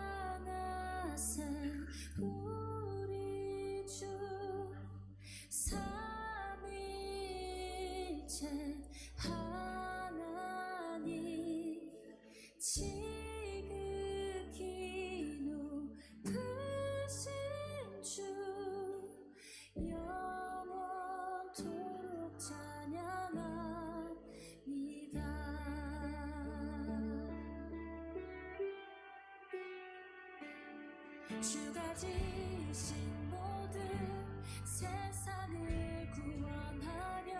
찬양하세 우리 주 삼위일체 하나님 지극히 높으신 주 영원토록 찬양합니다. 주가 지으신 모든 세상을 구원하려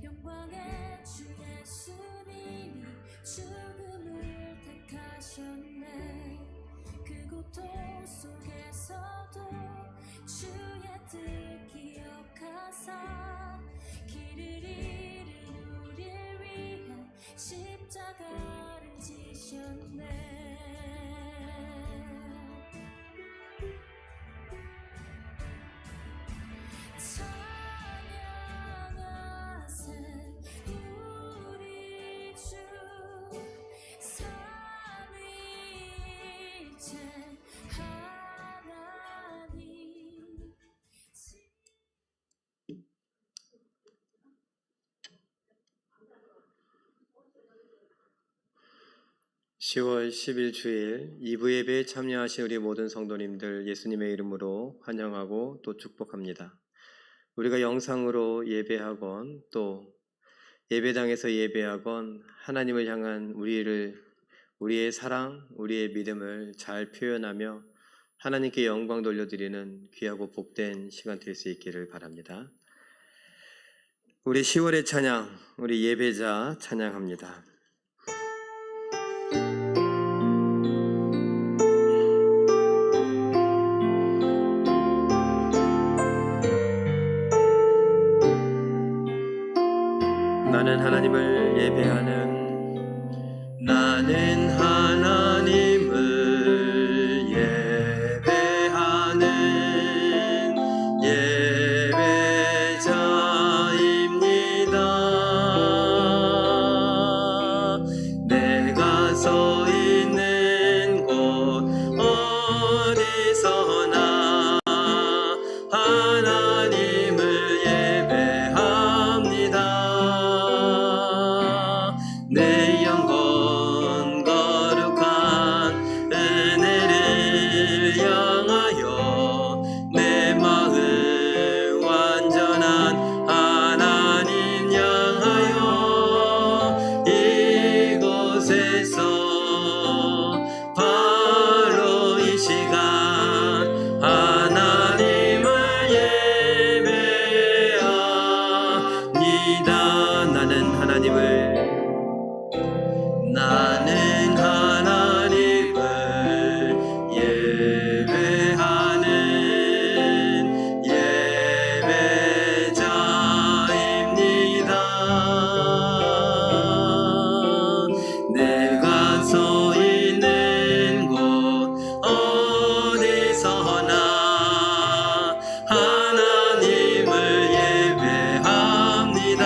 영광의 주 예수님이 죽음을 택하셨네. 그 고통 속에서도 주의 뜻 기억하사 길을 잃은 우릴 위해 십자가를 지셨네. 찬양하세 우리 주 삼위일체 하나님. 10월 10일 주일 2부 예배에 참여하신 우리 모든 성도님들 예수님의 이름으로 환영하고 또 축복합니다. 우리가 영상으로 예배하건 또 예배당에서 예배하건 하나님을 향한 우리의 사랑, 우리의 믿음을 잘 표현하며 하나님께 영광 돌려드리는 귀하고 복된 시간 될 수 있기를 바랍니다. 우리 10월의 찬양, 우리 예배자 찬양합니다. 나는 하나님을 예배하는 나는 하나님을 예배하는 예배자입니다. 내가 서 있는 곳 어디서나 하나님을 예배합니다. 내 영혼 거룩한 은혜를 향하여 내 마음 완전한 하나님 향하여 이곳에서 바로 이 시간 하나님을 예배합니다. 나는 하나님을 예배하는 예배자입니다. 내가 서 있는 곳 어디서나 하나님을 예배합니다.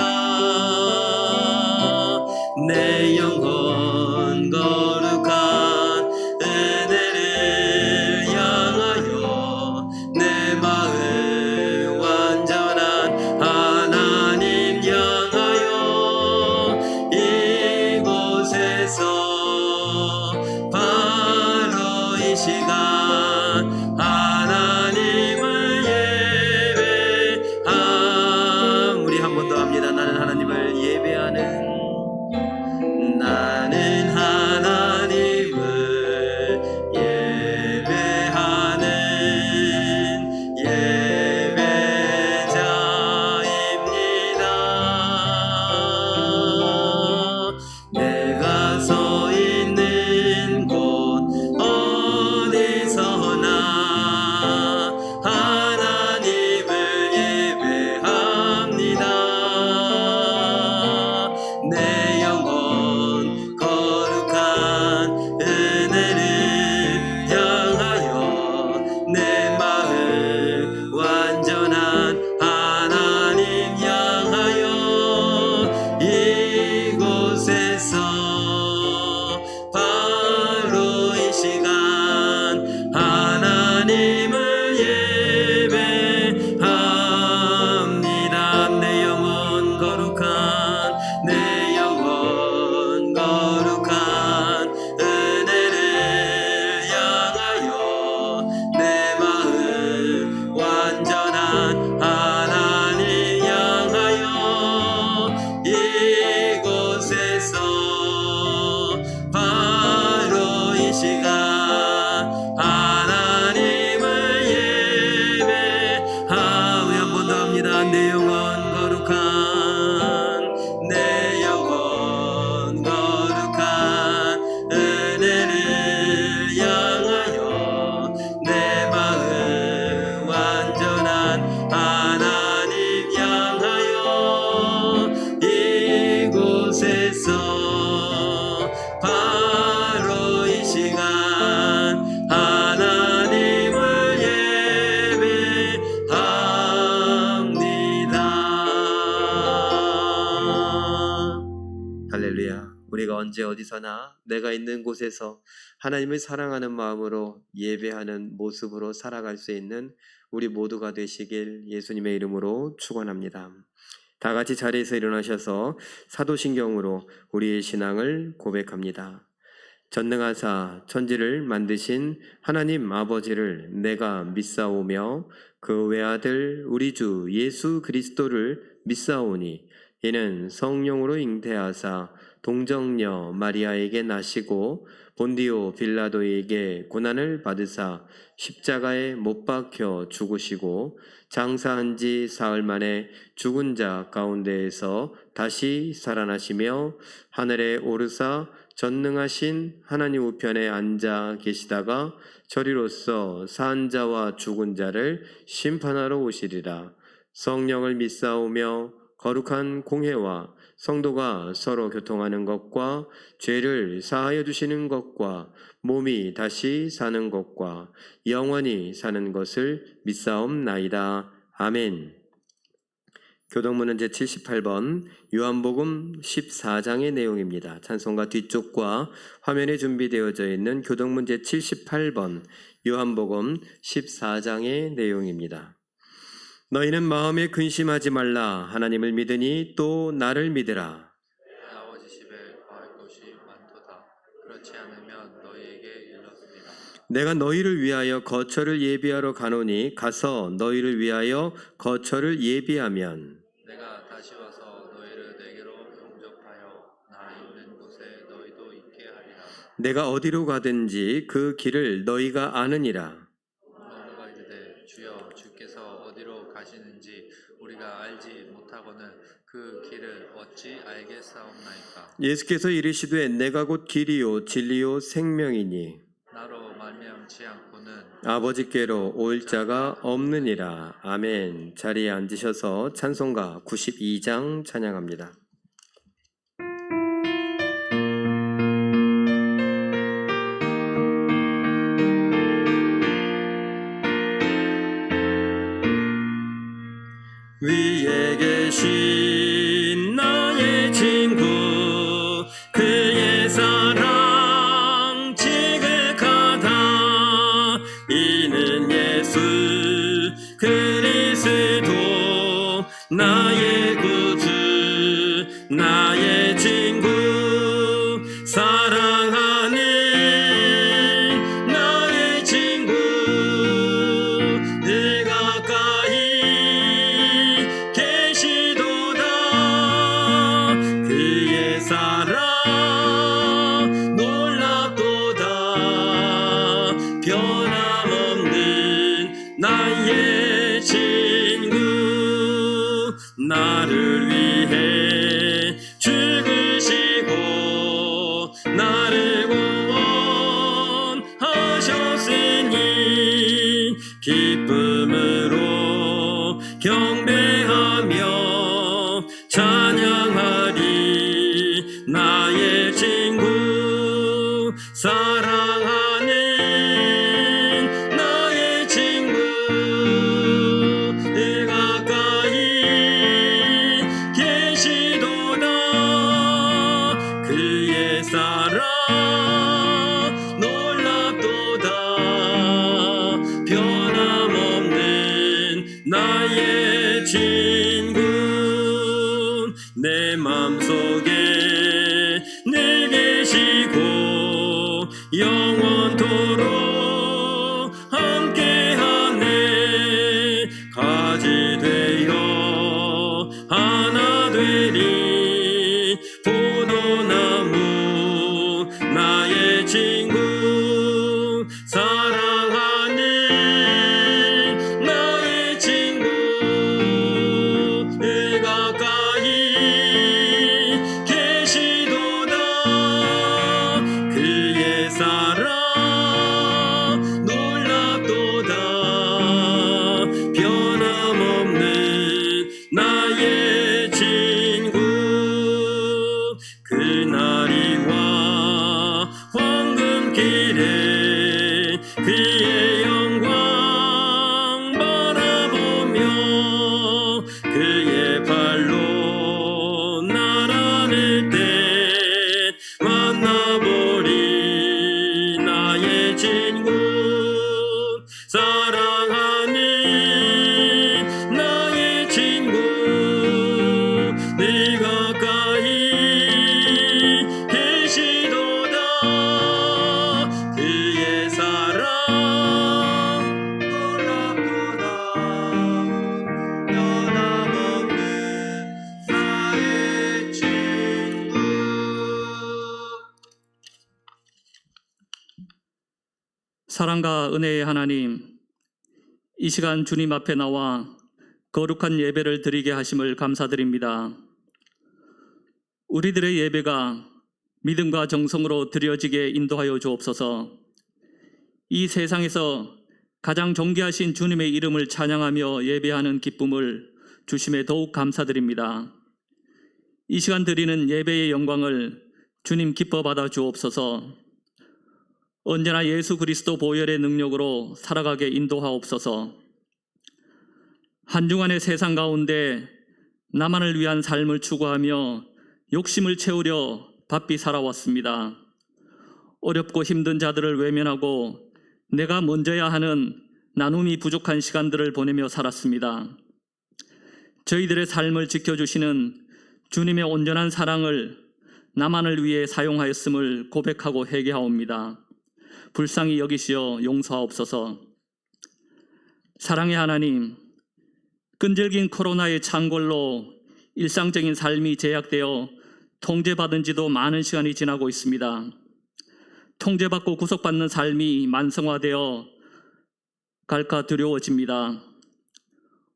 내 영혼 거룩한 은혜를 향하여 내 마음 완전한 하나님 향하여 이곳에서 바로 이 시간 하나님을 예배함. 우리 한 번 더 합니다. 나는 하나님을 예배하는 나는 하나님을 예배하는 예배자입니다. 내가 서 있는 곳 어디서나 어디서나 내가 있는 곳에서 하나님을 사랑하는 마음으로 예배하는 모습으로 살아갈 수 있는 우리 모두가 되시길 예수님의 이름으로 축원합니다. 다 같이 자리에서 일어나셔서 사도신경으로 우리의 신앙을 고백합니다. 전능하사 천지를 만드신 하나님 아버지를 내가 믿사오며 그 외아들 우리 주 예수 그리스도를 믿사오니 이는 성령으로 잉태하사 동정녀 마리아에게 나시고 본디오 빌라도에게 고난을 받으사 십자가에 못 박혀 죽으시고 장사한 지 사흘 만에 죽은 자 가운데에서 다시 살아나시며 하늘에 오르사 전능하신 하나님 우편에 앉아 계시다가 저리로서 산 자와 죽은 자를 심판하러 오시리라. 성령을 믿사오며 거룩한 공회와 성도가 서로 교통하는 것과 죄를 사하여 주시는 것과 몸이 다시 사는 것과 영원히 사는 것을 믿사옵나이다. 아멘. 교동문은 제78번 요한복음 14장의 내용입니다. 찬송가 뒤쪽과 화면에 준비되어져 있는 교동문 제78번 요한복음 14장의 내용입니다. 너희는 마음에 근심하지 말라. 하나님을 믿으니 또 나를 믿으라. 아버지 집에 거할 곳이 많도다. 그렇지 않으면 너희에게 일렀으리라. 내가 너희를 위하여 거처를 예비하러 가노니 가서 너희를 위하여 거처를 예비하면 내가 다시 와서 너희를 내게로 영접하여 나 있는 곳에 너희도 있게 하리라. 내가 어디로 가든지 그 길을 너희가 아느니라. 너무가 이르되 주여 주께서 어디로 가시는지 우리가 알지 못하거늘 그 길을 어찌 알겠사옵나이까. 예수께서 이르시되 내가 곧 길이요 진리요 생명이니 나로 말미암지 않고는 아버지께로 올 자가 없느니라. 아멘. 자리에 앉으셔서 찬송가 92장 찬양합니다. 위에 계신 나의 친구 그의 사랑 지극하다. 이는 예수 그리스도 나의 구주 나의 친구 사랑하는 나의 친구 늘 가까이 계시도다. 그의 사랑 놀랍도다. 변함없는 나의 친구 나를 위해 죽으시고 나를 구원하셨으니 기쁨으로 경배하며 찬양하리. 나의 친구 사랑하는 나의 친구 늘 가까이 계시도다. 그의 사랑 놀랍도다. 변함없는 나의 친구 내 맘속에 늘 계시고 영원토록 함께하네. 가지 되어 하나 되리 포도나무 나의 친구 사랑하는 나의 친구 늘 가까이 계시도다. 그의 사랑 놀랍도다. 변함없는 나의 친구 그날이와 황금길에 그의 영광 바라보며 그의 발로 날아낼 때 만나 사랑과 은혜의 하나님, 이 시간 주님 앞에 나와 거룩한 예배를 드리게 하심을 감사드립니다. 우리들의 예배가 믿음과 정성으로 드려지게 인도하여 주옵소서. 이 세상에서 가장 존귀하신 주님의 이름을 찬양하며 예배하는 기쁨을 주심에 더욱 감사드립니다. 이 시간 드리는 예배의 영광을 주님 기뻐 받아 주옵소서. 언제나 예수 그리스도 보혈의 능력으로 살아가게 인도하옵소서. 한 주간의 세상 가운데 나만을 위한 삶을 추구하며 욕심을 채우려 바삐 살아왔습니다. 어렵고 힘든 자들을 외면하고 내가 먼저야 하는 나눔이 부족한 시간들을 보내며 살았습니다. 저희들의 삶을 지켜주시는 주님의 온전한 사랑을 나만을 위해 사용하였음을 고백하고 회개하옵니다. 불쌍히 여기시어 용서하옵소서. 사랑의 하나님, 끈질긴 코로나의 창궐로 일상적인 삶이 제약되어 통제받은 지도 많은 시간이 지나고 있습니다. 통제받고 구속받는 삶이 만성화되어 갈까 두려워집니다.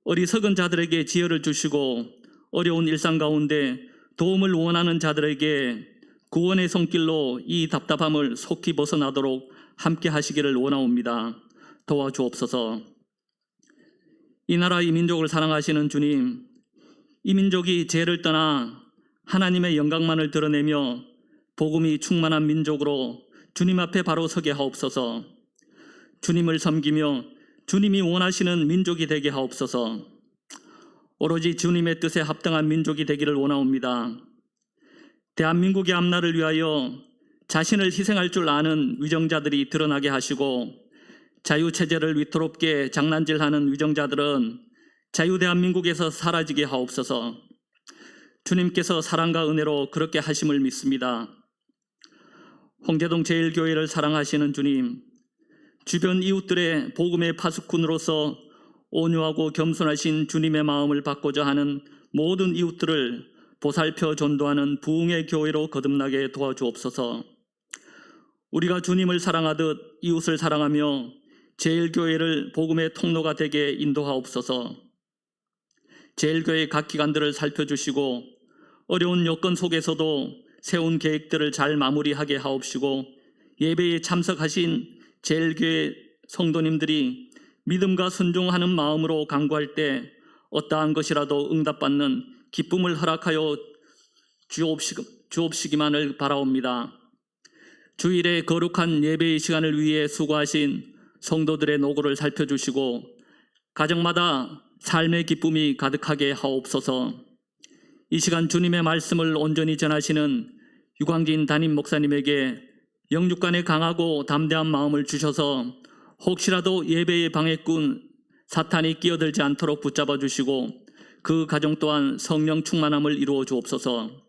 어리석은 자들에게 지혜를 주시고 어려운 일상 가운데 도움을 원하는 자들에게 구원의 손길로 이 답답함을 속히 벗어나도록 함께 하시기를 원하옵니다. 도와주옵소서. 이 나라 이 민족을 사랑하시는 주님, 이 민족이 죄를 떠나 하나님의 영광만을 드러내며 복음이 충만한 민족으로 주님 앞에 바로 서게 하옵소서. 주님을 섬기며 주님이 원하시는 민족이 되게 하옵소서. 오로지 주님의 뜻에 합당한 민족이 되기를 원하옵니다. 대한민국의 앞날을 위하여 자신을 희생할 줄 아는 위정자들이 드러나게 하시고, 자유체제를 위태롭게 장난질하는 위정자들은 자유대한민국에서 사라지게 하옵소서. 주님께서 사랑과 은혜로 그렇게 하심을 믿습니다. 홍제동 제1교회를 사랑하시는 주님, 주변 이웃들의 복음의 파수꾼으로서 온유하고 겸손하신 주님의 마음을 받고자 하는 모든 이웃들을 보살펴 전도하는 부흥의 교회로 거듭나게 도와주옵소서. 우리가 주님을 사랑하듯 이웃을 사랑하며 제1교회를 복음의 통로가 되게 인도하옵소서. 제1교회 각 기관들을 살펴주시고 어려운 여건 속에서도 세운 계획들을 잘 마무리하게 하옵시고, 예배에 참석하신 제1교회 성도님들이 믿음과 순종하는 마음으로 간구할 때 어떠한 것이라도 응답받는 기쁨을 허락하여 주옵시기만을 바라옵니다. 주일에 거룩한 예배의 시간을 위해 수고하신 성도들의 노고를 살펴주시고 가정마다 삶의 기쁨이 가득하게 하옵소서. 이 시간 주님의 말씀을 온전히 전하시는 유광진 담임 목사님에게 영육간에 강하고 담대한 마음을 주셔서 혹시라도 예배의 방해꾼 사탄이 끼어들지 않도록 붙잡아 주시고 그 가정 또한 성령 충만함을 이루어 주옵소서.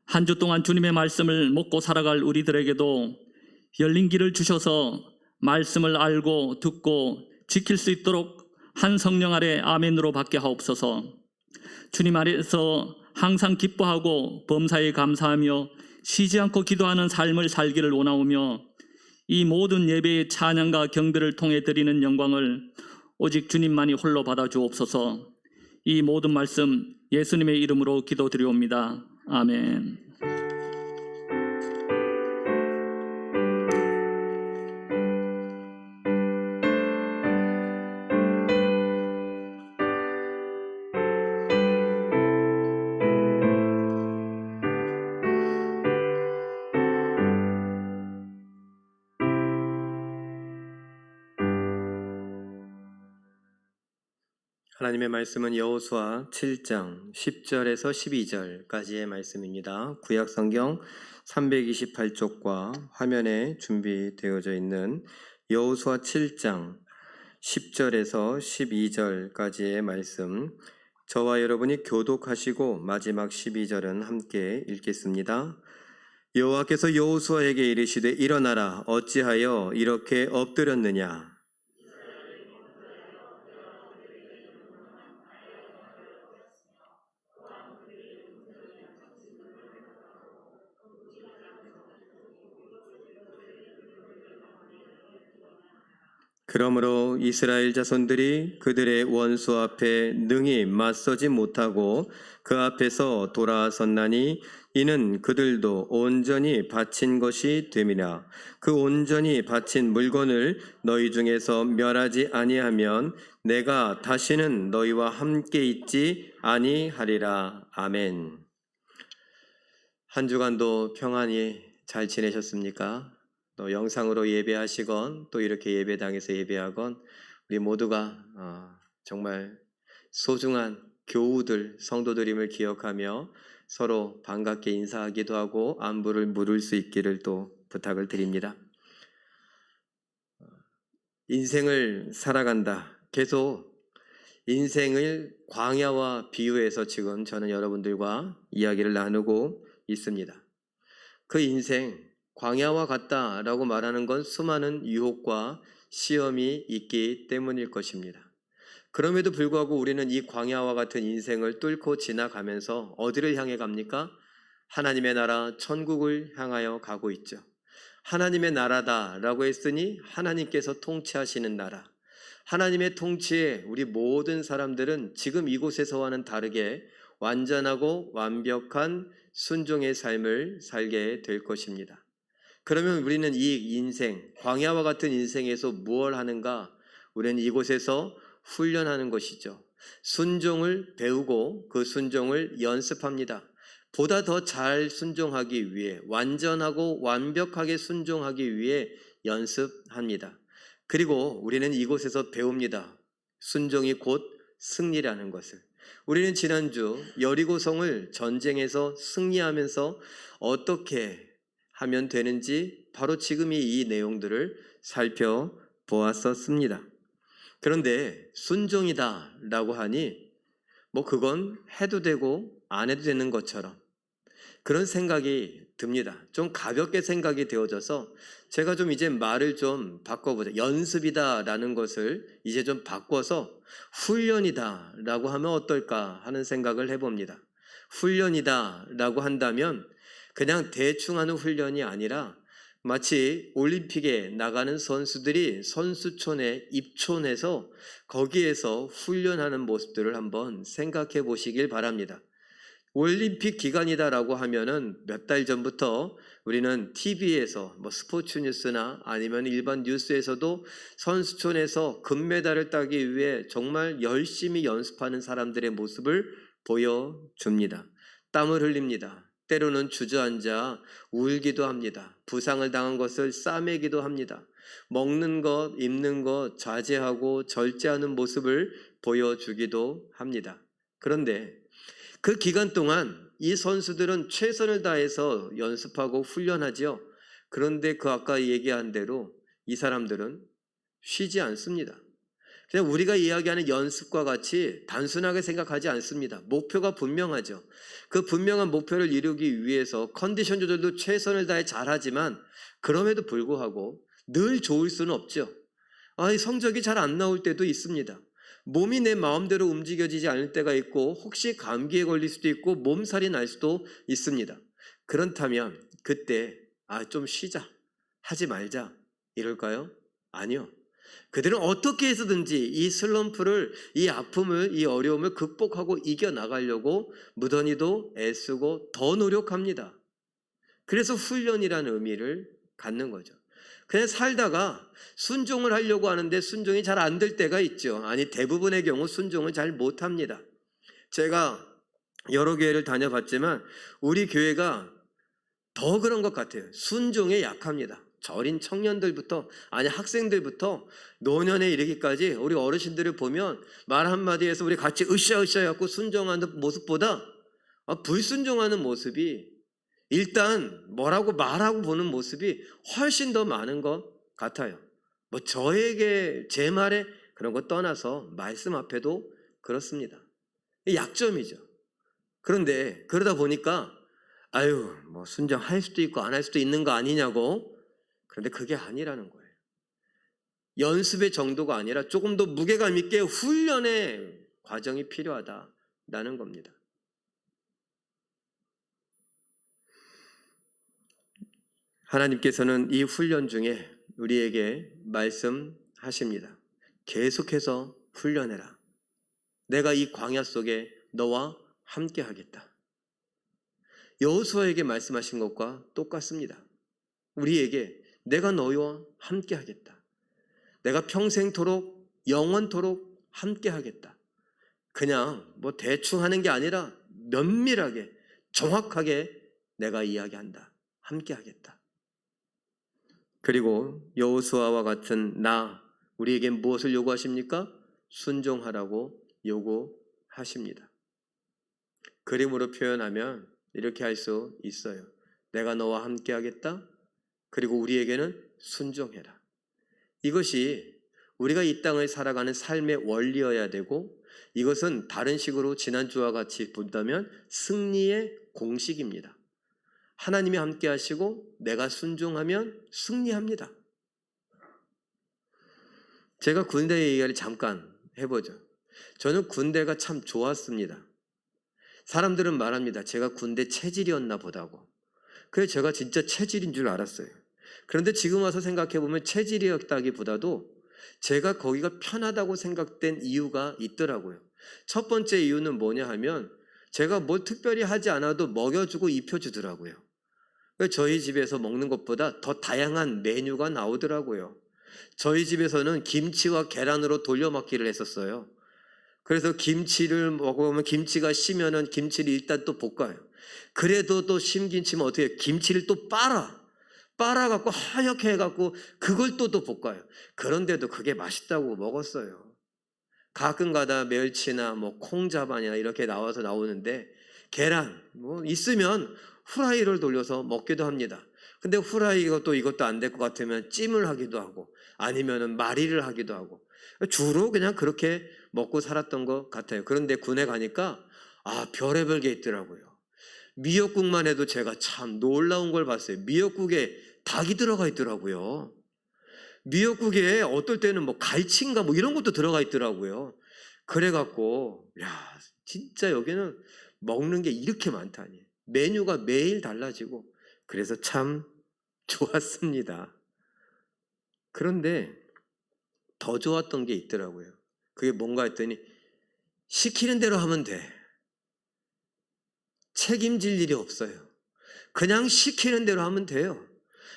한 주 동안 주님의 말씀을 먹고 살아갈 우리들에게도 열린 길을 주셔서 말씀을 알고 듣고 지킬 수 있도록 한 성령 아래 아멘으로 받게 하옵소서. 주님 아래서 항상 기뻐하고 범사에 감사하며 쉬지 않고 기도하는 삶을 살기를 원하오며, 이 모든 예배의 찬양과 경배를 통해 드리는 영광을 오직 주님만이 홀로 받아 주옵소서. 이 모든 말씀 예수님의 이름으로 기도드리옵니다. 아멘. 하나님의 말씀은 여호수아 7장 10절에서 12절까지의 말씀입니다. 구약 성경 328쪽과 화면에 준비되어져 있는 여호수아 7장 10절에서 12절까지의 말씀, 저와 여러분이 교독하시고 마지막 12절은 함께 읽겠습니다. 여호와께서 여호수아에게 이르시되 일어나라, 어찌하여 이렇게 엎드렸느냐. 그러므로 이스라엘 자손들이 그들의 원수 앞에 능히 맞서지 못하고 그 앞에서 돌아섰나니 이는 그들도 온전히 바친 것이 됨이라. 그 온전히 바친 물건을 너희 중에서 멸하지 아니하면 내가 다시는 너희와 함께 있지 아니하리라. 아멘. 한 주간도 평안히 잘 지내셨습니까? 또 영상으로 예배하시건 또 이렇게 예배당에서 예배하건 우리 모두가 정말 소중한 교우들, 성도들임을 기억하며 서로 반갑게 인사하기도 하고 안부를 물을 수 있기를 또 부탁을 드립니다. 인생을 살아간다. 계속 인생을 광야와 비유해서 지금 저는 여러분들과 이야기를 나누고 있습니다. 그 인생, 광야와 같다라고 말하는 건 수많은 유혹과 시험이 있기 때문일 것입니다. 그럼에도 불구하고 우리는 이 광야와 같은 인생을 뚫고 지나가면서 어디를 향해 갑니까? 하나님의 나라 천국을 향하여 가고 있죠. 하나님의 나라다라고 했으니 하나님께서 통치하시는 나라. 하나님의 통치에 우리 모든 사람들은 지금 이곳에서와는 다르게 완전하고 완벽한 순종의 삶을 살게 될 것입니다. 그러면 우리는 이 인생, 광야와 같은 인생에서 무엇을 하는가? 우리는 이곳에서 훈련하는 것이죠. 순종을 배우고 그 순종을 연습합니다. 보다 더 잘 순종하기 위해, 완전하고 완벽하게 순종하기 위해 연습합니다. 그리고 우리는 이곳에서 배웁니다. 순종이 곧 승리라는 것을. 우리는 지난주 여리고성을 전쟁에서 승리하면서 어떻게 하면 되는지 바로 지금 이 내용들을 살펴보았었습니다. 그런데 순종이다 라고 하니 그건 해도 되고 안 해도 되는 것처럼 그런 생각이 듭니다. 좀 가볍게 생각이 되어져서 제가 좀 이제 말을 좀 바꿔보자. 연습이다 라는 것을 이제 좀 바꿔서 훈련이다 라고 하면 어떨까 하는 생각을 해봅니다. 훈련이다 라고 한다면 그냥 대충 하는 훈련이 아니라 마치 올림픽에 나가는 선수들이 선수촌에 입촌해서 거기에서 훈련하는 모습들을 한번 생각해 보시길 바랍니다. 올림픽 기간이다라고 하면은 몇 달 전부터 우리는 TV에서 스포츠 뉴스나 아니면 일반 뉴스에서도 선수촌에서 금메달을 따기 위해 정말 열심히 연습하는 사람들의 모습을 보여줍니다. 땀을 흘립니다. 때로는 주저앉아 울기도 합니다. 부상을 당한 것을 싸매기도 합니다. 먹는 것, 입는 것 자제하고 절제하는 모습을 보여주기도 합니다. 그런데 그 기간 동안 이 선수들은 최선을 다해서 연습하고 훈련하지요. 그런데 그 아까 얘기한 대로 이 사람들은 쉬지 않습니다. 그냥 우리가 이야기하는 연습과 같이 단순하게 생각하지 않습니다. 목표가 분명하죠. 그 분명한 목표를 이루기 위해서 컨디션 조절도 최선을 다해 잘하지만 그럼에도 불구하고 늘 좋을 수는 없죠. 성적이 잘 안 나올 때도 있습니다. 몸이 내 마음대로 움직여지지 않을 때가 있고 혹시 감기에 걸릴 수도 있고 몸살이 날 수도 있습니다. 그렇다면 그때 좀 쉬자, 하지 말자 이럴까요? 아니요. 그들은 어떻게 해서든지 이 슬럼프를, 이 아픔을, 이 어려움을 극복하고 이겨나가려고 무던히도 애쓰고 더 노력합니다. 그래서 훈련이라는 의미를 갖는 거죠. 그냥 살다가 순종을 하려고 하는데 순종이 잘 안 될 때가 있죠. 아니 대부분의 경우 순종을 잘 못합니다. 제가 여러 교회를 다녀봤지만 우리 교회가 더 그런 것 같아요. 순종에 약합니다. 어린 청년들부터 학생들부터 노년에 이르기까지 우리 어르신들을 보면 말 한마디에서 우리 같이 으쌰으쌰 해갖고 순종하는 모습보다 불순종하는 모습이 일단 뭐라고 말하고 보는 모습이 훨씬 더 많은 것 같아요. 저에게 제 말에 그런 거 떠나서 말씀 앞에도 그렇습니다. 약점이죠. 그런데 그러다 보니까 순종할 수도 있고 안 할 수도 있는 거 아니냐고. 그런데 그게 아니라는 거예요. 연습의 정도가 아니라 조금 더 무게감 있게 훈련의 과정이 필요하다라는 겁니다. 하나님께서는 이 훈련 중에 우리에게 말씀하십니다. 하십니다. 계속해서 훈련해라. 내가 이 광야 속에 너와 함께 하겠다. 여호수아에게 말씀하신 것과 똑같습니다. 우리에게 내가 너희와 함께 하겠다. 내가 평생토록 영원토록 함께 하겠다. 그냥 뭐 대충 하는 게 아니라 면밀하게 정확하게 내가 이야기한다. 함께 하겠다. 그리고 여호수아와 같은 우리에게 무엇을 요구하십니까? 순종하라고 요구하십니다. 그림으로 표현하면 이렇게 할 수 있어요. 내가 너와 함께 하겠다. 그리고 우리에게는 순종해라. 이것이 우리가 이 땅을 살아가는 삶의 원리여야 되고, 이것은 다른 식으로 지난주와 같이 본다면 승리의 공식입니다. 하나님이 함께 하시고 내가 순종하면 승리합니다. 제가 군대 얘기를 잠깐 해보죠. 저는 군대가 참 좋았습니다. 사람들은 말합니다. 제가 군대 체질이었나 보다고. 그래서 제가 진짜 체질인 줄 알았어요. 그런데 지금 와서 생각해보면 체질이었다기보다도 제가 거기가 편하다고 생각된 이유가 있더라고요. 첫 번째 이유는 뭐냐 하면 제가 뭘 특별히 하지 않아도 먹여주고 입혀주더라고요. 저희 집에서 먹는 것보다 더 다양한 메뉴가 나오더라고요. 저희 집에서는 김치와 계란으로 돌려막기를 했었어요. 그래서 김치를 먹으면 김치가 시면은 김치를 일단 또 볶아요. 그래도 또 심김치면 어떻게 해요? 김치를 또 빨아갖고 하얗게 해갖고 그걸 또 볶아요. 그런데도 그게 맛있다고 먹었어요. 가끔 가다 멸치나 뭐 콩자반이나 이렇게 나오는데 계란 뭐 있으면 후라이를 돌려서 먹기도 합니다. 근데 후라이가 또 이것도 안 될 것 같으면 찜을 하기도 하고 아니면은 마리를 하기도 하고 주로 그냥 그렇게 먹고 살았던 것 같아요. 그런데 군에 가니까 별의별 게 있더라고요. 미역국만 해도 제가 참 놀라운 걸 봤어요. 미역국에 닭이 들어가 있더라고요. 미역국에 어떨 때는 뭐 갈치인가 뭐 이런 것도 들어가 있더라고요. 그래갖고 진짜 여기는 먹는 게 이렇게 많다니. 메뉴가 매일 달라지고 그래서 참 좋았습니다. 그런데 더 좋았던 게 있더라고요. 그게 뭔가 했더니 시키는 대로 하면 돼. 책임질 일이 없어요. 그냥 시키는 대로 하면 돼요.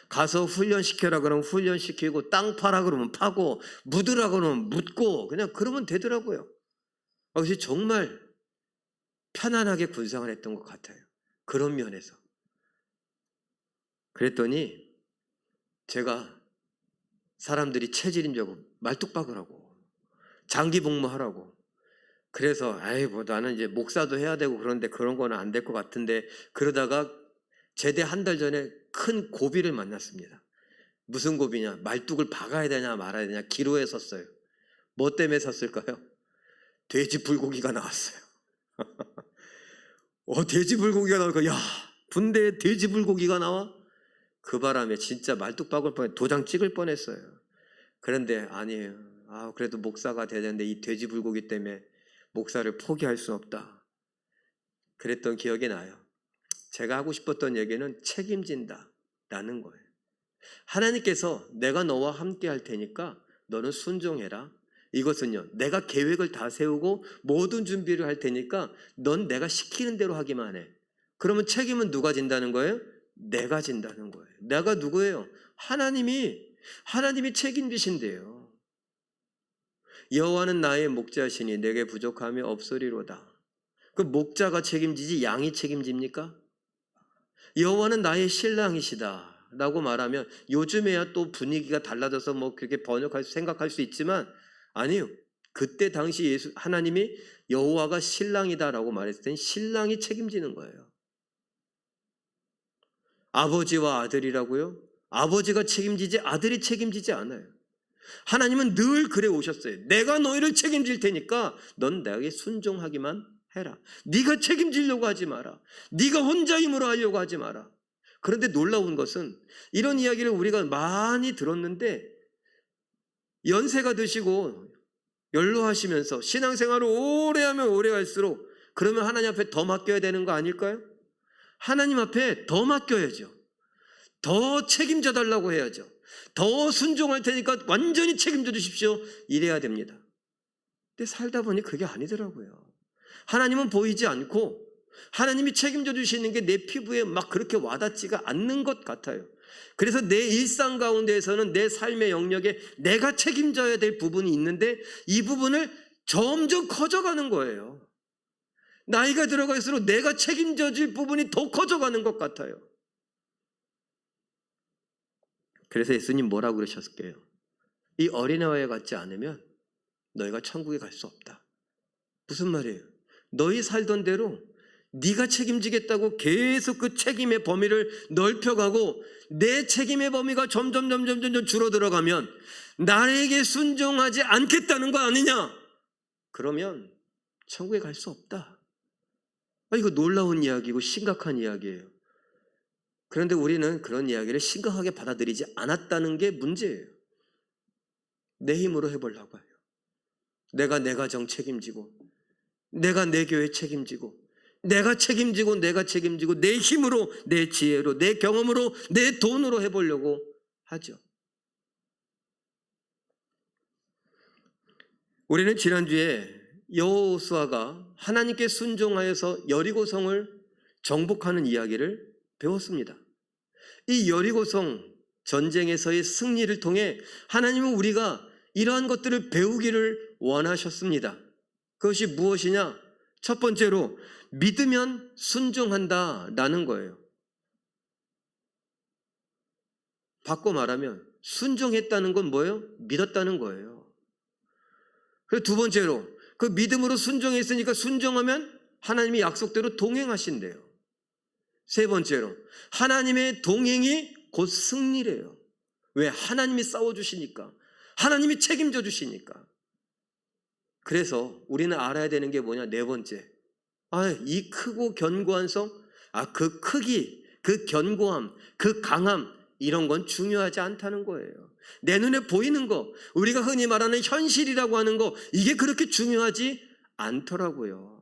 가서 훈련시켜라 그러면 훈련시키고 땅 파라 그러면 파고 묻으라 그러면 묻고 그냥 그러면 되더라고요. 그래서 정말 편안하게 군생활 했던 것 같아요. 그런 면에서. 그랬더니 제가 사람들이 체질인 줄 알고 말뚝박으라고 장기 복무하라고 그래서 나는 이제 목사도 해야 되고 그런데 그런 거는 안 될 것 같은데 그러다가 제대 한 달 전에 큰 고비를 만났습니다. 무슨 고비냐? 말뚝을 박아야 되냐 말아야 되냐 기로에 섰어요. 뭐 때문에 섰을까요? 돼지 불고기가 나왔어요. 돼지 불고기가 나오니까 군대에 돼지 불고기가 나와? 그 바람에 진짜 말뚝 박을 뻔해 도장 찍을 뻔했어요. 그런데 아니에요. 그래도 목사가 돼야 되는데 이 돼지 불고기 때문에 목사를 포기할 수 없다. 그랬던 기억이 나요. 제가 하고 싶었던 얘기는 책임진다라는 거예요. 하나님께서 내가 너와 함께 할 테니까 너는 순종해라. 이것은요, 내가 계획을 다 세우고 모든 준비를 할 테니까 넌 내가 시키는 대로 하기만 해. 그러면 책임은 누가 진다는 거예요? 내가 진다는 거예요. 내가 누구예요? 하나님이 책임지신대요. 여호와는 나의 목자시니 내게 부족함이 없으리로다. 그 목자가 책임지지 양이 책임집니까? 여호와는 나의 신랑이시다 라고 말하면 요즘에야 또 분위기가 달라져서 뭐 그렇게 생각할 수 있지만 아니요. 그때 당시 하나님이 여호와가 신랑이다라고 말했을 땐 신랑이 책임지는 거예요. 아버지와 아들이라고요? 아버지가 책임지지 아들이 책임지지 않아요. 하나님은 늘 그래 오셨어요. 내가 너희를 책임질 테니까 넌 나에게 순종하기만 해라. 네가 책임지려고 하지 마라. 네가 혼자 힘으로 하려고 하지 마라. 그런데 놀라운 것은 이런 이야기를 우리가 많이 들었는데 연세가 드시고 연로하시면서 신앙생활을 오래 하면 오래 할수록 그러면 하나님 앞에 더 맡겨야 되는 거 아닐까요? 하나님 앞에 더 맡겨야죠. 더 책임져 달라고 해야죠. 더 순종할 테니까 완전히 책임져 주십시오. 이래야 됩니다. 근데 살다 보니 그게 아니더라고요. 하나님은 보이지 않고 하나님이 책임져 주시는 게 내 피부에 막 그렇게 와닿지가 않는 것 같아요. 그래서 내 일상 가운데에서는 내 삶의 영역에 내가 책임져야 될 부분이 있는데 이 부분을 점점 커져가는 거예요. 나이가 들어갈수록 내가 책임져질 부분이 더 커져가는 것 같아요. 그래서 예수님 뭐라고 그러셨을까요? 이 어린아이와 같지 않으면 너희가 천국에 갈 수 없다. 무슨 말이에요? 너희 살던 대로 네가 책임지겠다고 계속 그 책임의 범위를 넓혀가고 내 책임의 범위가 점점 줄어들어가면 나에게 순종하지 않겠다는 거 아니냐? 그러면 천국에 갈 수 없다. 이거 놀라운 이야기고 심각한 이야기예요. 그런데 우리는 그런 이야기를 심각하게 받아들이지 않았다는 게 문제예요. 내 힘으로 해보려고 해요. 내가 내 가정 책임지고 내가 내 교회 책임지고 내가 책임지고 내 힘으로 내 지혜로 내 경험으로 내 돈으로 해보려고 하죠. 우리는 지난주에 여호수아가 하나님께 순종하여서 여리고성을 정복하는 이야기를 배웠습니다. 이 여리고성 전쟁에서의 승리를 통해 하나님은 우리가 이러한 것들을 배우기를 원하셨습니다. 그것이 무엇이냐? 첫 번째로 믿으면 순종한다라는 거예요. 바꿔 말하면 순종했다는 건 뭐예요? 믿었다는 거예요. 그리고 두 번째로 그 믿음으로 순종했으니까 순종하면 하나님이 약속대로 동행하신대요. 세 번째로 하나님의 동행이 곧 승리래요. 왜? 하나님이 싸워주시니까, 하나님이 책임져 주시니까. 그래서 우리는 알아야 되는 게 뭐냐? 네 번째, 이 크고 견고한 성, 그 크기, 그 견고함, 그 강함, 이런 건 중요하지 않다는 거예요. 내 눈에 보이는 거, 우리가 흔히 말하는 현실이라고 하는 거, 이게 그렇게 중요하지 않더라고요.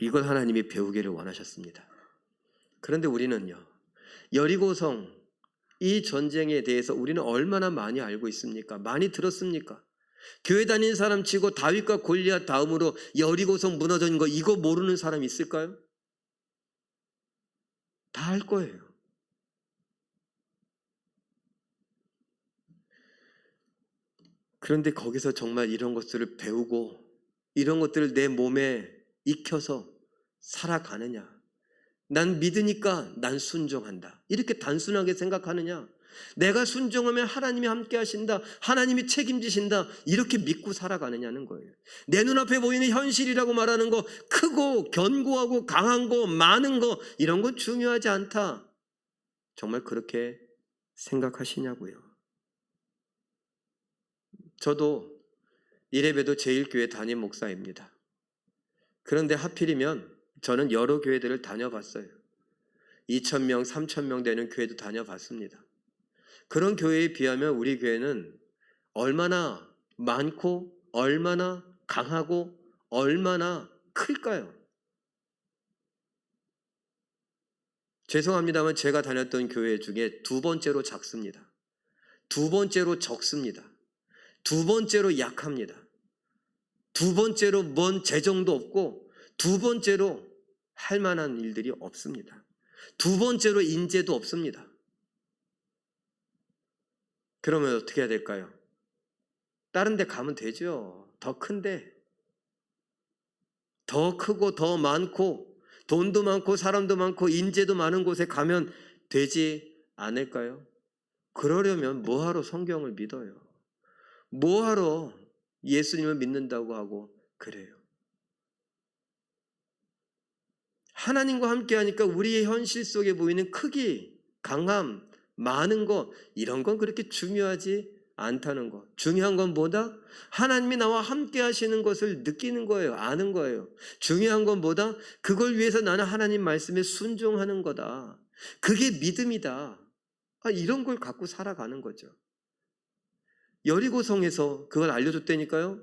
이걸 하나님이 배우기를 원하셨습니다. 그런데 우리는요, 여리고성 이 전쟁에 대해서 우리는 얼마나 많이 알고 있습니까? 많이 들었습니까? 교회 다니는 사람 치고 다윗과 골리앗 다음으로 여리고성 무너진 거 이거 모르는 사람 있을까요? 다 알 거예요. 그런데 거기서 정말 이런 것들을 배우고 이런 것들을 내 몸에 익혀서 살아가느냐? 난 믿으니까 난 순종한다. 이렇게 단순하게 생각하느냐? 내가 순종하면 하나님이 함께 하신다. 하나님이 책임지신다. 이렇게 믿고 살아가느냐는 거예요. 내 눈앞에 보이는 현실이라고 말하는 거, 크고 견고하고 강한 거, 많은 거, 이런 건 중요하지 않다. 정말 그렇게 생각하시냐고요. 저도 이래봬도 제일교회 담임 목사입니다. 그런데 하필이면 저는 여러 교회들을 다녀봤어요. 2,000명, 3,000명 되는 교회도 다녀봤습니다. 그런 교회에 비하면 우리 교회는 얼마나 많고 얼마나 강하고 얼마나 클까요? 죄송합니다만 제가 다녔던 교회 중에 두 번째로 작습니다. 두 번째로 적습니다. 두 번째로 약합니다. 두 번째로 뭔 재정도 없고 두 번째로 할 만한 일들이 없습니다. 두 번째로 인재도 없습니다. 그러면 어떻게 해야 될까요? 다른 데 가면 되죠. 더 큰데, 더 크고 더 많고 돈도 많고 사람도 많고 인재도 많은 곳에 가면 되지 않을까요? 그러려면 뭐하러 성경을 믿어요? 뭐하러 예수님을 믿는다고 하고 그래요? 하나님과 함께 하니까 우리의 현실 속에 보이는 크기, 강함, 많은 것, 이런 건 그렇게 중요하지 않다는 것. 중요한 건 뭐다? 하나님이 나와 함께 하시는 것을 느끼는 거예요. 아는 거예요. 중요한 건 뭐다? 그걸 위해서 나는 하나님 말씀에 순종하는 거다. 그게 믿음이다. 이런 걸 갖고 살아가는 거죠. 여리고성에서 그걸 알려줬다니까요.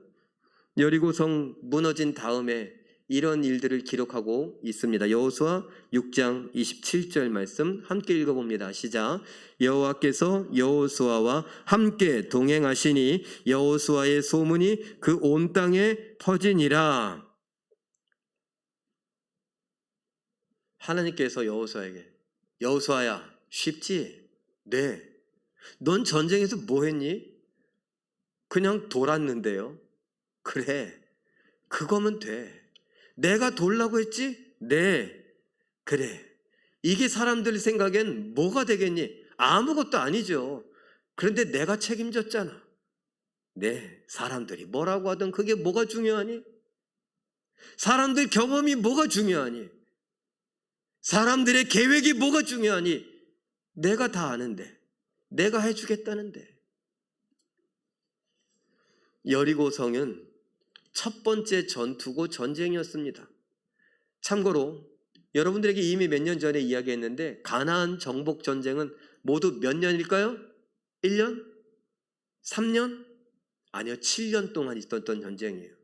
여리고성 무너진 다음에 이런 일들을 기록하고 있습니다. 여호수아 6장 27절 말씀 함께 읽어봅니다. 시작. 여호와께서 여호수아와 함께 동행하시니 여호수아의 소문이 그 온 땅에 퍼지니라. 하나님께서 여호수아에게, 여호수아야 쉽지? 네. 넌 전쟁에서 뭐 했니? 그냥 돌았는데요. 그래, 그거면 돼. 내가 돌라고 했지? 네. 그래, 이게 사람들 생각엔 뭐가 되겠니? 아무것도 아니죠. 그런데 내가 책임졌잖아. 네. 사람들이 뭐라고 하든 그게 뭐가 중요하니? 사람들 경험이 뭐가 중요하니? 사람들의 계획이 뭐가 중요하니? 내가 다 아는데, 내가 해주겠다는데. 여리고성은 첫 번째 전투고 전쟁이었습니다. 참고로 여러분들에게 이미 몇 년 전에 이야기했는데 가나안 정복 전쟁은 모두 몇 년일까요? 1년? 3년? 아니요, 7년 동안 있었던 전쟁이에요.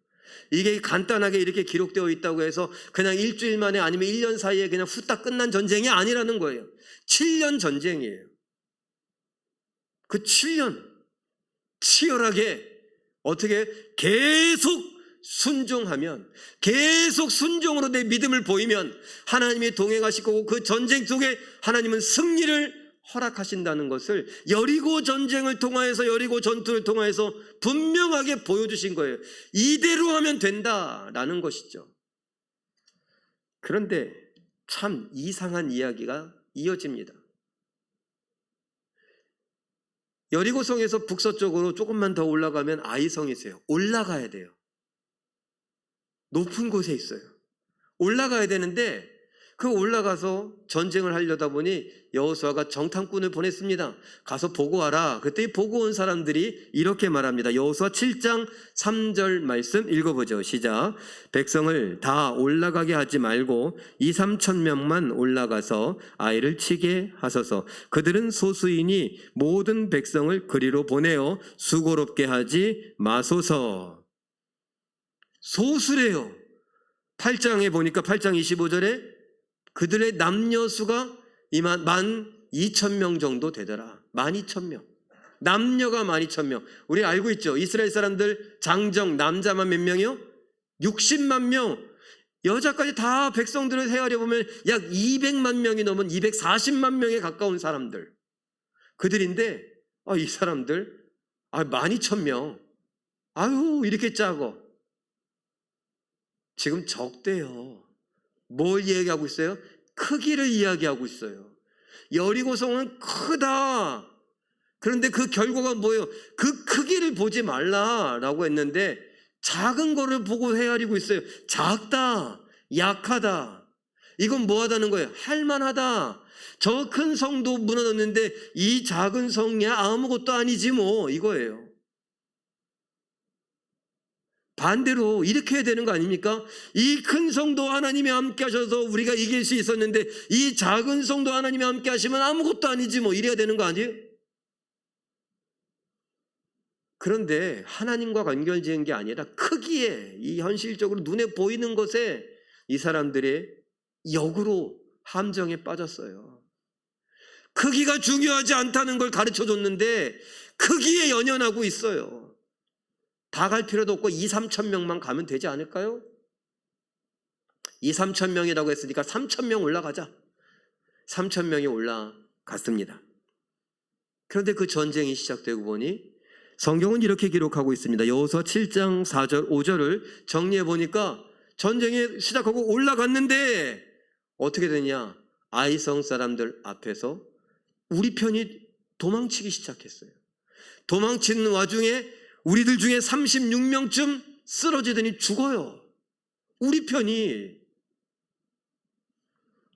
이게 간단하게 이렇게 기록되어 있다고 해서 그냥 일주일 만에 아니면 1년 사이에 그냥 후딱 끝난 전쟁이 아니라는 거예요. 7년 전쟁이에요. 그 7년 치열하게 어떻게 계속 순종하면, 계속 순종으로 내 믿음을 보이면 하나님이 동행하실 거고 그 전쟁 속에 하나님은 승리를 허락하신다는 것을 여리고 전쟁을 통하여서, 여리고 전투를 통하여서 분명하게 보여주신 거예요. 이대로 하면 된다라는 것이죠. 그런데 참 이상한 이야기가 이어집니다. 여리고성에서 북서쪽으로 조금만 더 올라가면 아이성이 있어요. 올라가야 돼요. 높은 곳에 있어요. 올라가야 되는데 그 올라가서 전쟁을 하려다 보니 여호수아가 정탐꾼을 보냈습니다. 가서 보고 와라. 그때 보고 온 사람들이 이렇게 말합니다. 여호수아 7장 3절 말씀 읽어보죠. 시작. 백성을 다 올라가게 하지 말고 2-3천 명만 올라가서 아이를 치게 하소서. 그들은 소수이니 모든 백성을 그리로 보내어 수고롭게 하지 마소서. 소수래요. 8장에 보니까 8장 25절에 그들의 남녀 수가 12,000명 정도 되더라. 12,000명. 남녀가 12,000명. 우리 알고 있죠? 이스라엘 사람들 장정 남자만 몇 명이요? 60만 명. 여자까지 다 백성들을 헤아려 보면 약 200만 명이 넘은 240만 명에 가까운 사람들. 그들인데 이 사람들 12,000명. 아유, 이렇게 짜고. 지금 적대요. 뭘 이야기하고 있어요? 크기를 이야기하고 있어요. 여리고성은 크다. 그런데 그 결과가 뭐예요? 그 크기를 보지 말라라고 했는데 작은 거를 보고 헤아리고 있어요. 작다, 약하다. 이건 뭐하다는 거예요? 할만하다. 저 큰 성도 무너졌는데 이 작은 성이야 아무것도 아니지 뭐, 이거예요. 반대로 이렇게 해야 되는 거 아닙니까? 이 큰 성도 하나님이 함께 하셔서 우리가 이길 수 있었는데 이 작은 성도 하나님이 함께 하시면 아무것도 아니지 뭐, 이래야 되는 거 아니에요? 그런데 하나님과 관계지은 게 아니라 크기에, 이 현실적으로 눈에 보이는 것에 이 사람들의 역으로 함정에 빠졌어요. 크기가 중요하지 않다는 걸 가르쳐줬는데 크기에 연연하고 있어요. 다 갈 필요도 없고 2-3천 명만 가면 되지 않을까요? 2-3천 명이라고 했으니까 3천 명 올라가자. 3천 명이 올라갔습니다. 그런데 그 전쟁이 시작되고 보니 성경은 이렇게 기록하고 있습니다. 여호수아 7장 4절 5절을 정리해 보니까 전쟁이 시작하고 올라갔는데 어떻게 되냐? 아이성 사람들 앞에서 우리 편이 도망치기 시작했어요. 도망치는 와중에 우리들 중에 36명쯤 쓰러지더니 죽어요. 우리 편이.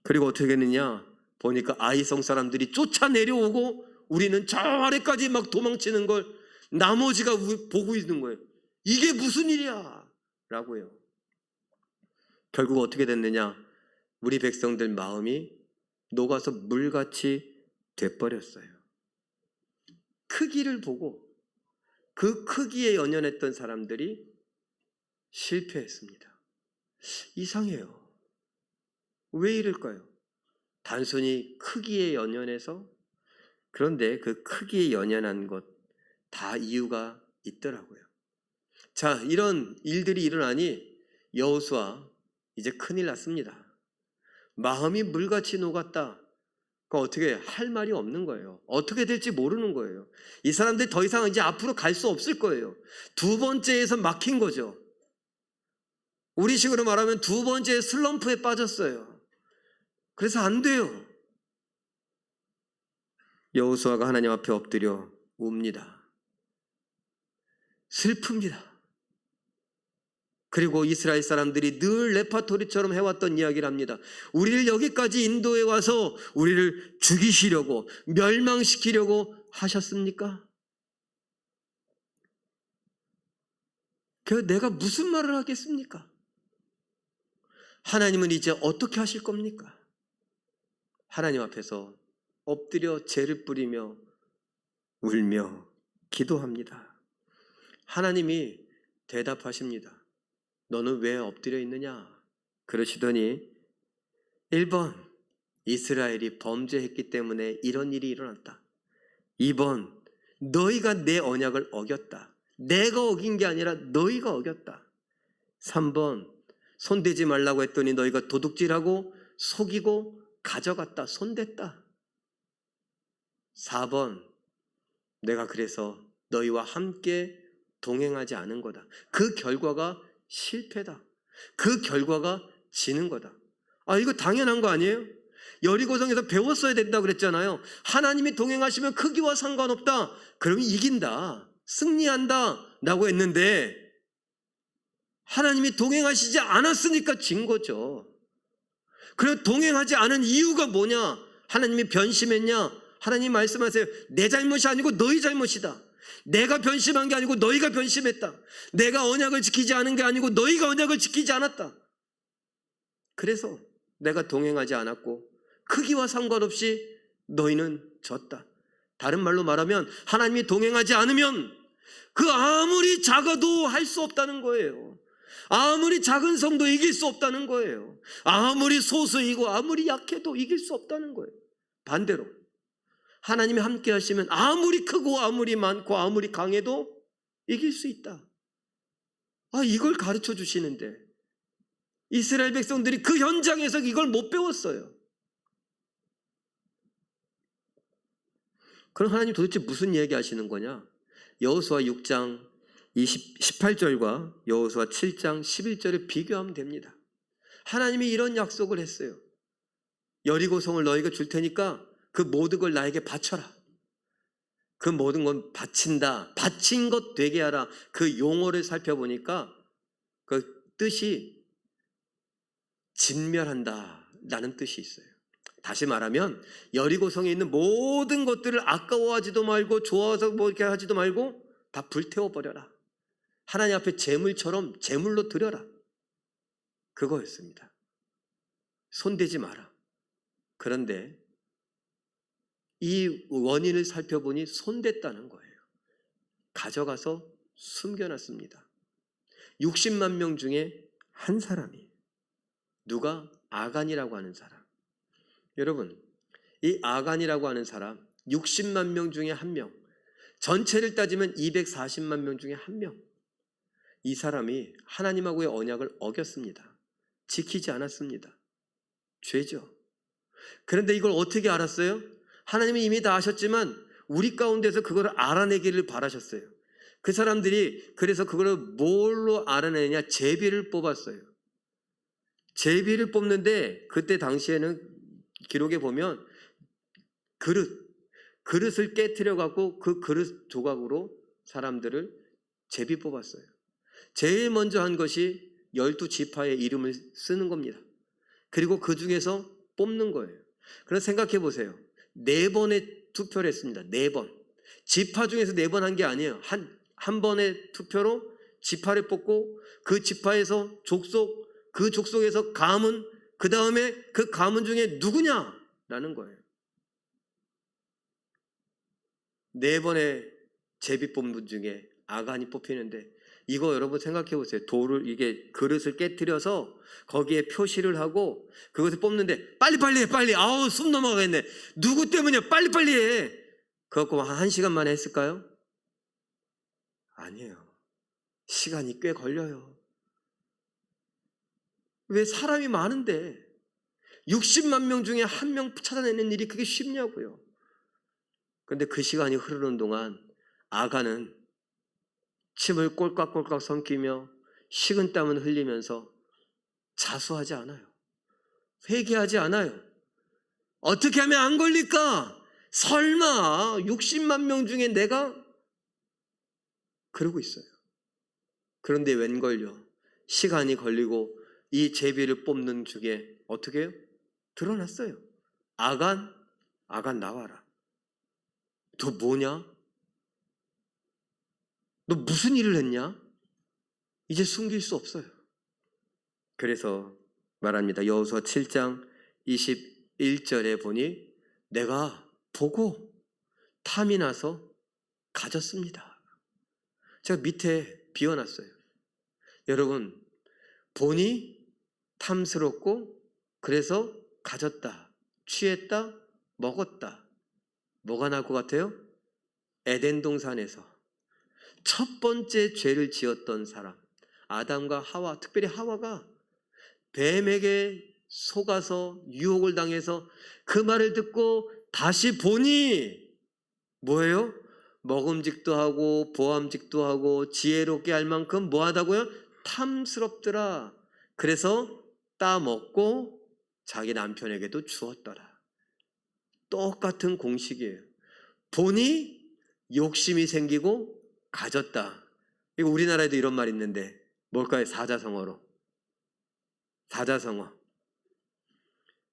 그리고 어떻게 했느냐? 보니까 아이성 사람들이 쫓아내려오고 우리는 저 아래까지 막 도망치는 걸 나머지가 보고 있는 거예요. 이게 무슨 일이야? 라고요. 결국 어떻게 됐느냐? 우리 백성들 마음이 녹아서 물같이 돼버렸어요. 크기를 보고 그 크기에 연연했던 사람들이 실패했습니다. 이상해요. 왜 이럴까요? 단순히 크기에 연연해서? 그런데 그 크기에 연연한 것 다 이유가 있더라고요. 자, 이런 일들이 일어나니 여호수아 이제 큰일 났습니다. 마음이 물같이 녹았다. 그 어떻게 할 말이 없는 거예요. 어떻게 될지 모르는 거예요. 이 사람들이 더 이상 이제 앞으로 갈 수 없을 거예요. 두 번째에서 막힌 거죠. 우리식으로 말하면 두 번째 슬럼프에 빠졌어요. 그래서 안 돼요. 여호수아가 하나님 앞에 엎드려 웁니다. 슬픕니다. 그리고 이스라엘 사람들이 늘 레파토리처럼 해왔던 이야기를 합니다. 우리를 여기까지 인도해 와서 우리를 죽이시려고, 멸망시키려고 하셨습니까? 그래서 내가 무슨 말을 하겠습니까? 하나님은 이제 어떻게 하실 겁니까? 하나님 앞에서 엎드려 죄를 뿌리며 울며 기도합니다. 하나님이 대답하십니다. 너는 왜 엎드려 있느냐? 그러시더니 1번 이스라엘이 범죄했기 때문에 이런 일이 일어났다. 2번 너희가 내 언약을 어겼다. 내가 어긴 게 아니라 너희가 어겼다. 3번 손대지 말라고 했더니 너희가 도둑질하고 속이고 가져갔다. 손댔다. 4번 내가 그래서 너희와 함께 동행하지 않은 거다. 그 결과가 실패다. 그 결과가 지는 거다. 아, 이거 당연한 거 아니에요? 여리고성에서 배웠어야 된다고 그랬잖아요. 하나님이 동행하시면 크기와 상관없다. 그러면 이긴다. 승리한다. 라고 했는데 하나님이 동행하시지 않았으니까 진 거죠. 그리고 동행하지 않은 이유가 뭐냐? 하나님이 변심했냐? 하나님 말씀하세요. 내 잘못이 아니고 너희 잘못이다. 내가 변심한 게 아니고 너희가 변심했다. 내가 언약을 지키지 않은 게 아니고 너희가 언약을 지키지 않았다. 그래서 내가 동행하지 않았고 크기와 상관없이 너희는 졌다. 다른 말로 말하면 하나님이 동행하지 않으면 그 아무리 작아도 할 수 없다는 거예요. 아무리 작은 성도 이길 수 없다는 거예요. 아무리 소수이고 아무리 약해도 이길 수 없다는 거예요. 반대로 하나님이 함께 하시면 아무리 크고 아무리 많고 아무리 강해도 이길 수 있다. 아, 이걸 가르쳐 주시는데 이스라엘 백성들이 그 현장에서 이걸 못 배웠어요. 그럼 하나님 도대체 무슨 얘기 하시는 거냐? 여호수아 6장 18절과 여호수아 7장 11절을 비교하면 됩니다. 하나님이 이런 약속을 했어요. 여리고성을 너희가 줄 테니까 그 모든 걸 나에게 바쳐라. 그 모든 건 바친다. 바친 것 되게 하라. 그 용어를 살펴보니까 그 뜻이 진멸한다 라는 뜻이 있어요. 다시 말하면 여리고성에 있는 모든 것들을 아까워하지도 말고 좋아서 뭐 이렇게 하지도 말고 다 불태워버려라. 하나님 앞에 제물처럼 제물로 드려라. 그거였습니다. 손대지 마라. 그런데 이 원인을 살펴보니 손댔다는 거예요. 가져가서 숨겨놨습니다. 60만 명 중에 한 사람이 누가? 아간이라고 하는 사람. 여러분, 이 아간이라고 하는 사람 60만 명 중에 한 명, 전체를 따지면 240만 명 중에 한 명. 이 사람이 하나님하고의 언약을 어겼습니다. 지키지 않았습니다. 죄죠. 그런데 이걸 어떻게 알았어요? 하나님이 이미 다 아셨지만 우리 가운데서 그걸 알아내기를 바라셨어요. 그 사람들이 그래서 그걸 뭘로 알아내냐? 제비를 뽑았어요. 제비를 뽑는데 그때 당시에는 기록에 보면 그릇을 깨트려 갖고 그 그릇 조각으로 사람들을 제비 뽑았어요. 제일 먼저 한 것이 12지파의 이름을 쓰는 겁니다. 그리고 그 중에서 뽑는 거예요. 그럼 생각해 보세요. 4번의 투표를 했습니다. 4번. 지파 중에서 4번 한 게 아니에요. 한 번의 투표로 지파를 뽑고 그 지파에서 족속, 그 족속에서 가문, 그 다음에 그 가문 중에 누구냐라는 거예요. 4번의 제비 뽑는 분 중에 아간이 뽑히는데 이거 여러분 생각해 보세요. 돌을 이게 그릇을 깨뜨려서 거기에 표시를 하고 그것을 뽑는데 빨리빨리 해 빨리. 아우 숨 넘어가겠네. 누구 때문이야? 빨리빨리 해. 그거 한 1시간 만에 했을까요? 아니에요. 시간이 꽤 걸려요. 왜 사람이 많은데 60만 명 중에 1명 찾아내는 일이 그게 쉽냐고요. 그런데 그 시간이 흐르는 동안 아간은 침을 꼴깍꼴깍 삼키며 식은땀을 흘리면서 자수하지 않아요. 회개하지 않아요. 어떻게 하면 안 걸릴까? 설마 60만 명 중에 내가? 그러고 있어요. 그런데 웬걸요? 시간이 걸리고 이 제비를 뽑는 중에 어떻게 해요? 드러났어요. 아간 나와라. 너 뭐냐? 너 무슨 일을 했냐? 이제 숨길 수 없어요. 그래서 말합니다. 여호수아 7장 21절에 보니 내가 보고 탐이 나서 가졌습니다. 제가 밑에 비워놨어요. 여러분 보니 탐스럽고 그래서 가졌다, 취했다, 먹었다. 뭐가 나올 것 같아요? 에덴 동산에서 첫 번째 죄를 지었던 사람 아담과 하와, 특별히 하와가 뱀에게 속아서 유혹을 당해서 그 말을 듣고 다시 보니 뭐예요? 먹음직도 하고 보암직도 하고 지혜롭게 할 만큼 뭐하다고요? 탐스럽더라. 그래서 따먹고 자기 남편에게도 주었더라. 똑같은 공식이에요. 보니 욕심이 생기고 가졌다. 이거 우리나라에도 이런 말 있는데 뭘까요? 사자성어로. 사자성어.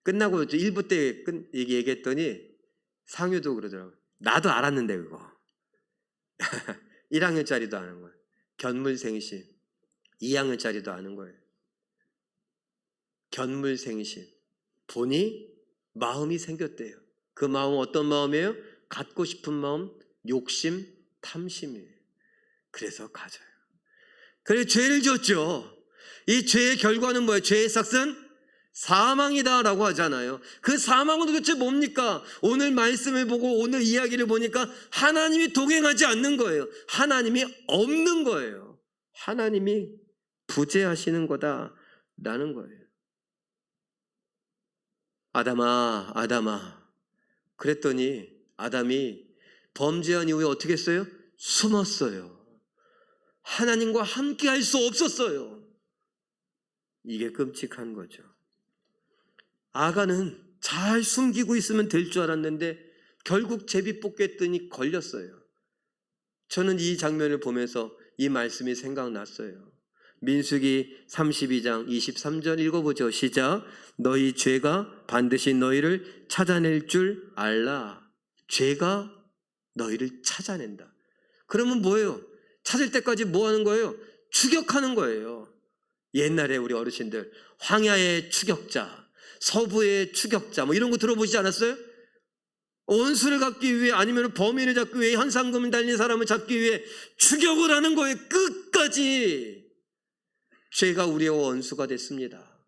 끝나고 1부 때 얘기했더니 상유도 그러더라고요. 나도 알았는데 그거. 1학년짜리도 아는 거예요. 견물생심. 2학년짜리도 아는 거예요. 견물생심. 보니 마음이 생겼대요. 그 마음은 어떤 마음이에요? 갖고 싶은 마음, 욕심, 탐심이에요. 그래서 가져요. 그래서 죄를 지었죠. 이 죄의 결과는 뭐예요? 죄의 삭은 사망이다라고 하잖아요. 그 사망은 도대체 뭡니까? 오늘 말씀을 보고 오늘 이야기를 보니까 하나님이 동행하지 않는 거예요. 하나님이 없는 거예요. 하나님이 부재하시는 거다라는 거예요. 아담아, 아담아. 그랬더니 아담이 범죄한 이후에 어떻게 했어요? 숨었어요. 하나님과 함께 할 수 없었어요. 이게 끔찍한 거죠. 아간은 잘 숨기고 있으면 될 줄 알았는데 결국 제비 뽑겠더니 걸렸어요. 저는 이 장면을 보면서 이 말씀이 생각났어요. 민수기 32장 23절 읽어보죠. 시작. 너희 죄가 반드시 너희를 찾아낼 줄 알라. 죄가 너희를 찾아낸다. 그러면 뭐예요? 찾을 때까지 뭐 하는 거예요? 추격하는 거예요. 옛날에 우리 어르신들 황야의 추격자, 서부의 추격자 뭐 이런 거 들어보시지 않았어요? 원수를 잡기 위해 아니면 범인을 잡기 위해 현상금을 달린 사람을 잡기 위해 추격을 하는 거예요. 끝까지. 죄가 우리의 원수가 됐습니다.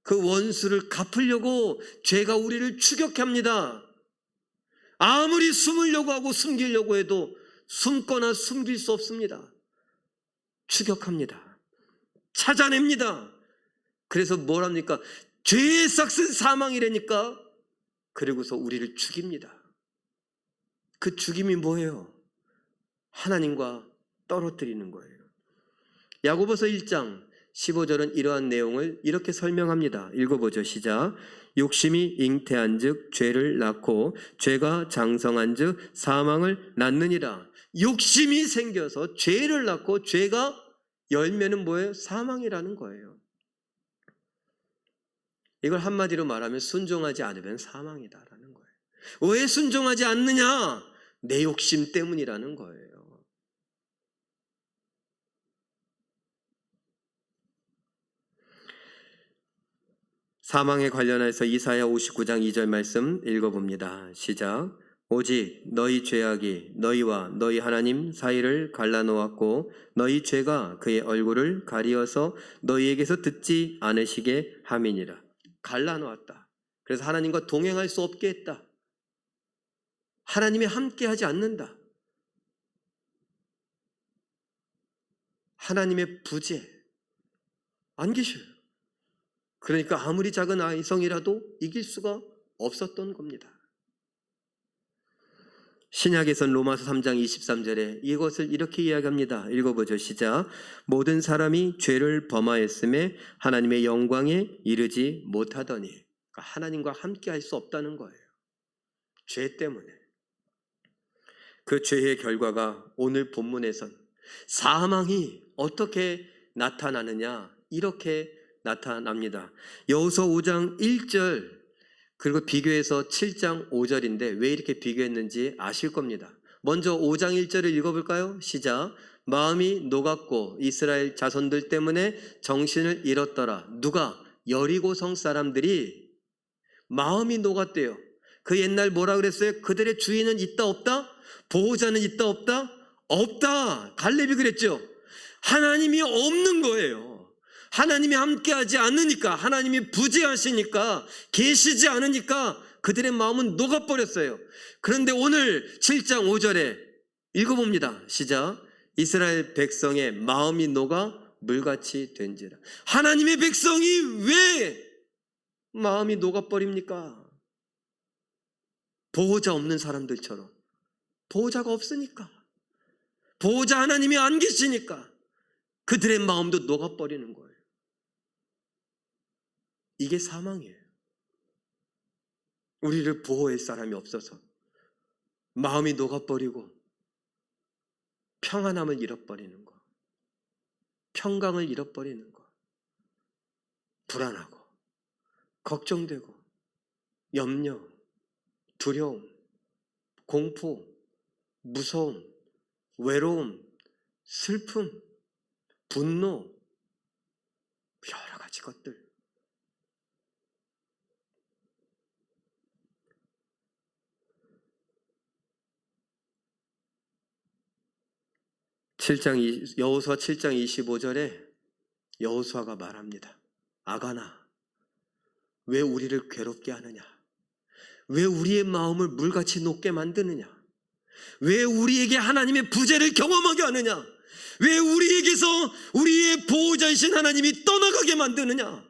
그 원수를 갚으려고 죄가 우리를 추격합니다. 아무리 숨으려고 하고 숨기려고 해도 숨거나 숨길 수 없습니다. 추격합니다. 찾아냅니다. 그래서 뭘 합니까? 죄의 삭은 사망이라니까. 그리고서 우리를 죽입니다. 그 죽임이 뭐예요? 하나님과 떨어뜨리는 거예요. 야고보서 1장 15절은 이러한 내용을 이렇게 설명합니다. 읽어보죠. 시작. 욕심이 잉태한 즉 죄를 낳고 죄가 장성한 즉 사망을 낳느니라. 욕심이 생겨서 죄를 낳고 죄가 열매는 뭐예요? 사망이라는 거예요. 이걸 한마디로 말하면 순종하지 않으면 사망이다라는 거예요. 왜 순종하지 않느냐? 내 욕심 때문이라는 거예요. 사망에 관련해서 이사야 59장 2절 말씀 읽어봅니다. 시작. 오직 너희 죄악이 너희와 너희 하나님 사이를 갈라놓았고 너희 죄가 그의 얼굴을 가리어서 너희에게서 듣지 않으시게 함이니라. 갈라놓았다. 그래서 하나님과 동행할 수 없게 했다. 하나님이 함께하지 않는다. 하나님의 부재 안 계셔요. 그러니까 아무리 작은 아이성이라도 이길 수가 없었던 겁니다. 신약에서는 로마서 3장 23절에 이것을 이렇게 이야기합니다. 읽어보죠. 시작. 모든 사람이 죄를 범하였음에 하나님의 영광에 이르지 못하더니. 그러니까 하나님과 함께 할 수 없다는 거예요. 죄 때문에. 그 죄의 결과가 오늘 본문에선 사망이 어떻게 나타나느냐 이렇게 나타납니다. 여호수아 5장 1절 그리고 비교해서 7장 5절인데 왜 이렇게 비교했는지 아실 겁니다. 먼저 5장 1절을 읽어볼까요? 시작. 마음이 녹았고 이스라엘 자손들 때문에 정신을 잃었더라. 누가? 여리고성 사람들이 마음이 녹았대요. 그 옛날 뭐라 그랬어요? 그들의 주인은 있다 없다? 보호자는 있다 없다? 없다. 갈렙이 그랬죠. 하나님이 없는 거예요. 하나님이 함께하지 않으니까, 하나님이 부재하시니까, 계시지 않으니까 그들의 마음은 녹아버렸어요. 그런데 오늘 7장 5절에 읽어봅니다. 시작. 이스라엘 백성의 마음이 녹아 물같이 된지라. 하나님의 백성이 왜 마음이 녹아버립니까? 보호자 없는 사람들처럼. 보호자가 없으니까, 보호자 하나님이 안 계시니까 그들의 마음도 녹아버리는 거예요. 이게 사망이에요. 우리를 보호할 사람이 없어서 마음이 녹아버리고 평안함을 잃어버리는 거, 평강을 잃어버리는 거, 불안하고 걱정되고 염려, 두려움, 공포, 무서움, 외로움, 슬픔, 분노, 여러 가지 것들. 여호수아 7장 25절에 여호수아가 말합니다. 아가나, 왜 우리를 괴롭게 하느냐? 왜 우리의 마음을 물같이 녹게 만드느냐? 왜 우리에게 하나님의 부재를 경험하게 하느냐? 왜 우리에게서 우리의 보호자이신 하나님이 떠나가게 만드느냐?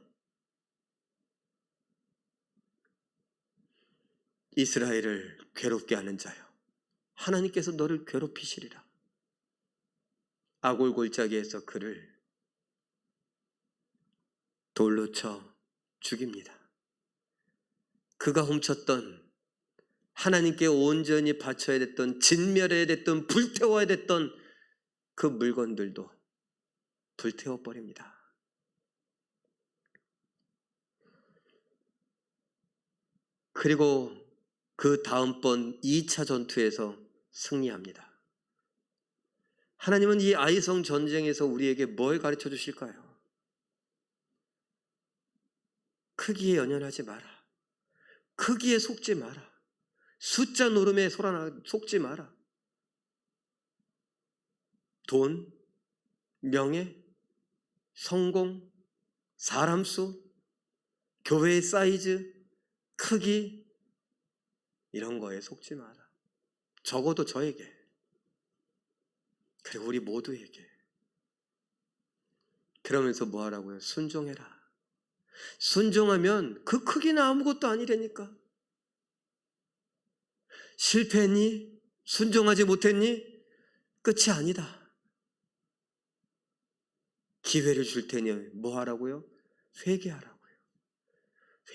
이스라엘을 괴롭게 하는 자여, 하나님께서 너를 괴롭히시리라. 아골 골짜기에서 그를 돌로 쳐 죽입니다. 그가 훔쳤던, 하나님께 온전히 바쳐야 됐던, 진멸해야 됐던, 불태워야 됐던 그 물건들도 불태워버립니다. 그리고 그 다음번 2차 전투에서 승리합니다. 하나님은 이 아이성 전쟁에서 우리에게 뭘 가르쳐 주실까요? 크기에 연연하지 마라. 크기에 속지 마라. 숫자 노름에 속지 마라. 돈, 명예, 성공, 사람 수, 교회의 사이즈, 크기, 이런 거에 속지 마라. 적어도 저에게, 그리고 우리 모두에게. 그러면서 뭐 하라고요? 순종해라. 순종하면 그 크기는 아무것도 아니라니까. 실패했니? 순종하지 못했니? 끝이 아니다. 기회를 줄 테니 뭐 하라고요? 회개하라고요.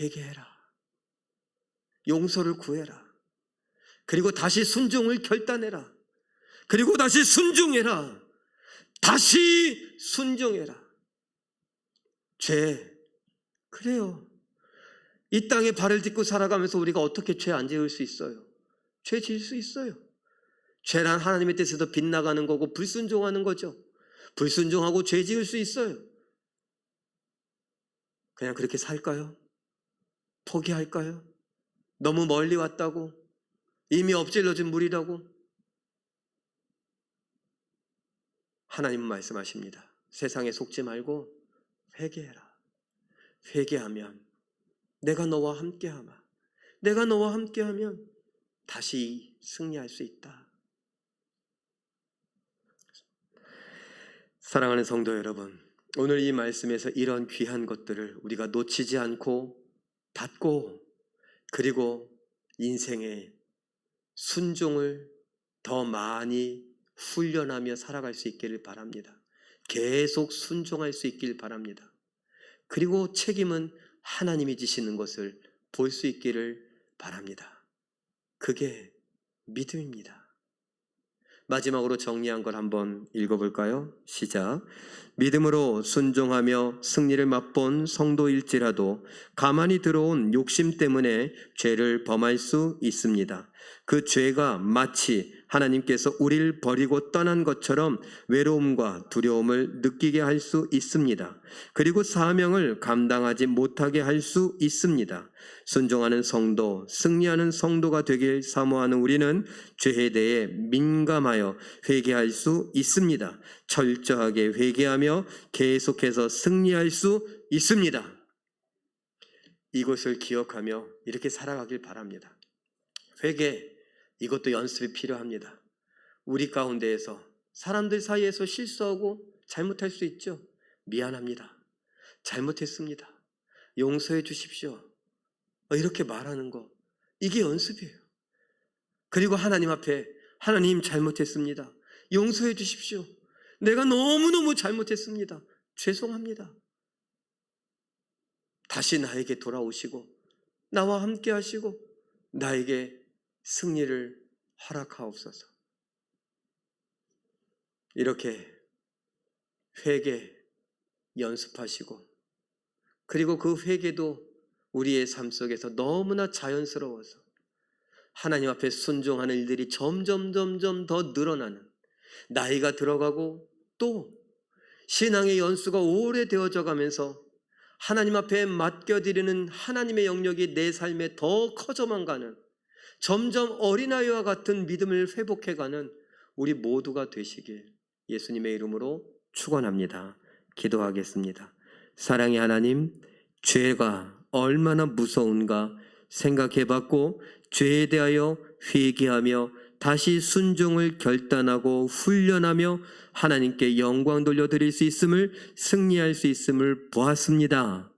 회개해라. 용서를 구해라. 그리고 다시 순종을 결단해라. 그리고 다시 순종해라. 다시 순종해라. 죄, 그래요. 이 땅에 발을 딛고 살아가면서 우리가 어떻게 죄 안 지을 수 있어요? 죄 지을 수 있어요. 죄란 하나님의 뜻에서 빗나가는 거고 불순종하는 거죠. 불순종하고 죄 지을 수 있어요. 그냥 그렇게 살까요? 포기할까요? 너무 멀리 왔다고? 이미 엎질러진 물이라고? 하나님은 말씀하십니다. 세상에 속지 말고 회개해라. 회개하면 내가 너와 함께하마. 내가 너와 함께하면 다시 승리할 수 있다. 사랑하는 성도 여러분, 오늘 이 말씀에서 이런 귀한 것들을 우리가 놓치지 않고 받고, 그리고 인생의 순종을 더 많이 훈련하며 살아갈 수 있기를 바랍니다. 계속 순종할 수 있길 바랍니다. 그리고 책임은 하나님이 지시는 것을 볼 수 있기를 바랍니다. 그게 믿음입니다. 마지막으로 정리한 걸 한번 읽어볼까요? 시작. 믿음으로 순종하며 승리를 맛본 성도일지라도 가만히 들어온 욕심 때문에 죄를 범할 수 있습니다. 그 죄가 마치 하나님께서 우리를 버리고 떠난 것처럼 외로움과 두려움을 느끼게 할 수 있습니다. 그리고 사명을 감당하지 못하게 할 수 있습니다. 순종하는 성도, 승리하는 성도가 되길 사모하는 우리는 죄에 대해 민감하여 회개할 수 있습니다. 철저하게 회개하며 계속해서 승리할 수 있습니다. 이것을 기억하며 이렇게 살아가길 바랍니다. 회개, 이것도 연습이 필요합니다. 우리 가운데에서, 사람들 사이에서 실수하고 잘못할 수 있죠. 미안합니다. 잘못했습니다. 용서해 주십시오. 이렇게 말하는 거, 이게 연습이에요. 그리고 하나님 앞에, 하나님 잘못했습니다. 용서해 주십시오. 내가 너무너무 잘못했습니다. 죄송합니다. 다시 나에게 돌아오시고 나와 함께 하시고 나에게 승리를 허락하옵소서. 이렇게 회개 연습하시고, 그리고 그 회개도 우리의 삶 속에서 너무나 자연스러워서 하나님 앞에 순종하는 일들이 점점 더 늘어나는, 나이가 들어가고 또 신앙의 연수가 오래되어져 가면서 하나님 앞에 맡겨드리는 하나님의 영역이 내 삶에 더 커져만 가는, 점점 어린아이와 같은 믿음을 회복해가는 우리 모두가 되시길 예수님의 이름으로 축원합니다. 기도하겠습니다. 사랑의 하나님, 죄가 얼마나 무서운가 생각해봤고 죄에 대하여 회개하며 다시 순종을 결단하고 훈련하며 하나님께 영광 돌려드릴 수 있음을, 승리할 수 있음을 보았습니다.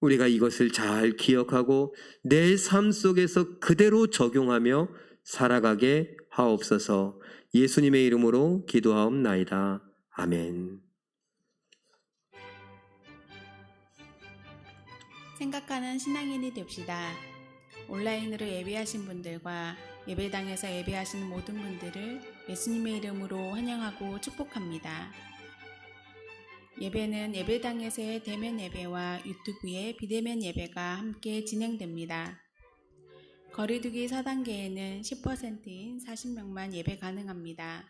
우리가 이것을 잘 기억하고 내 삶 속에서 그대로 적용하며 살아가게 하옵소서. 예수님의 이름으로 기도하옵나이다. 아멘. 생각하는 신앙인이 됩시다. 온라인으로 예배하신 분들과 예배당에서 예배하시는 모든 분들을 예수님의 이름으로 환영하고 축복합니다. 예배는 예배당에서의 대면 예배와 유튜브의 비대면 예배가 함께 진행됩니다. 거리두기 4단계에는 10%인 40명만 예배 가능합니다.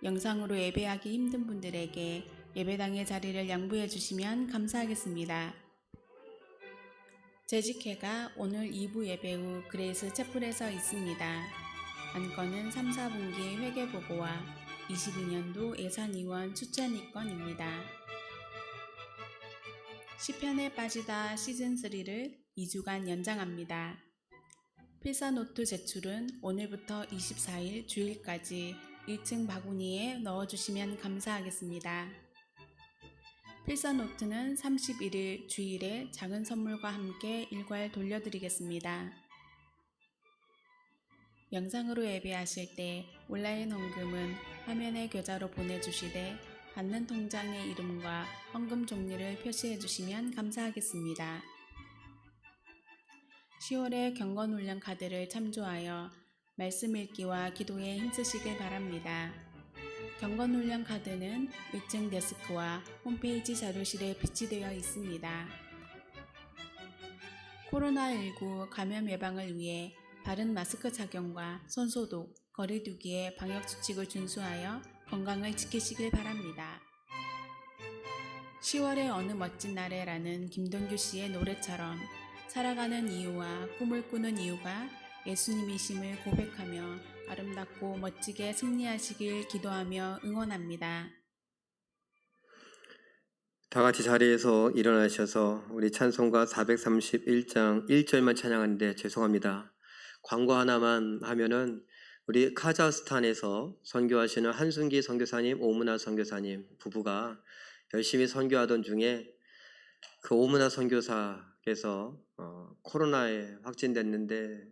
영상으로 예배하기 힘든 분들에게 예배당의 자리를 양보해 주시면 감사하겠습니다. 재직회가 오늘 2부 예배 후 그레이스 채플에서 있습니다. 안건은 3, 4분기 회계보고와 22년도 예산위원 추천이건입니다. 시편에 빠지다 시즌3를 2주간 연장합니다. 필사노트 제출은 오늘부터 24일 주일까지 1층 바구니에 넣어주시면 감사하겠습니다. 필사노트는 31일 주일에 작은 선물과 함께 일괄 돌려드리겠습니다. 영상으로 예배하실 때 온라인 헌금은 화면의 계좌로 보내주시되 받는 통장의 이름과 헌금 종류를 표시해 주시면 감사하겠습니다. 10월의 경건훈련 카드를 참조하여 말씀 읽기와 기도에 힘쓰시길 바랍니다. 경건훈련 카드는 1층 데스크와 홈페이지 자료실에 비치되어 있습니다. 코로나19 감염 예방을 위해 바른 마스크 착용과 손소독, 거리두기의 방역수칙을 준수하여 건강을 지키시길 바랍니다. 10월의 어느 멋진 날에라는 김동규 씨의 노래처럼 살아가는 이유와 꿈을 꾸는 이유가 예수님이심을 고백하며 아름답고 멋지게 승리하시길 기도하며 응원합니다. 다 같이 자리에서 일어나셔서 우리 찬송가 431장 1절만 찬양하는데 죄송합니다. 광고 하나만 하면은 우리 카자흐스탄에서 선교하시는 한순기 선교사님, 오문하 선교사님 부부가 열심히 선교하던 중에 그 오문하 선교사께서 코로나에 확진됐는데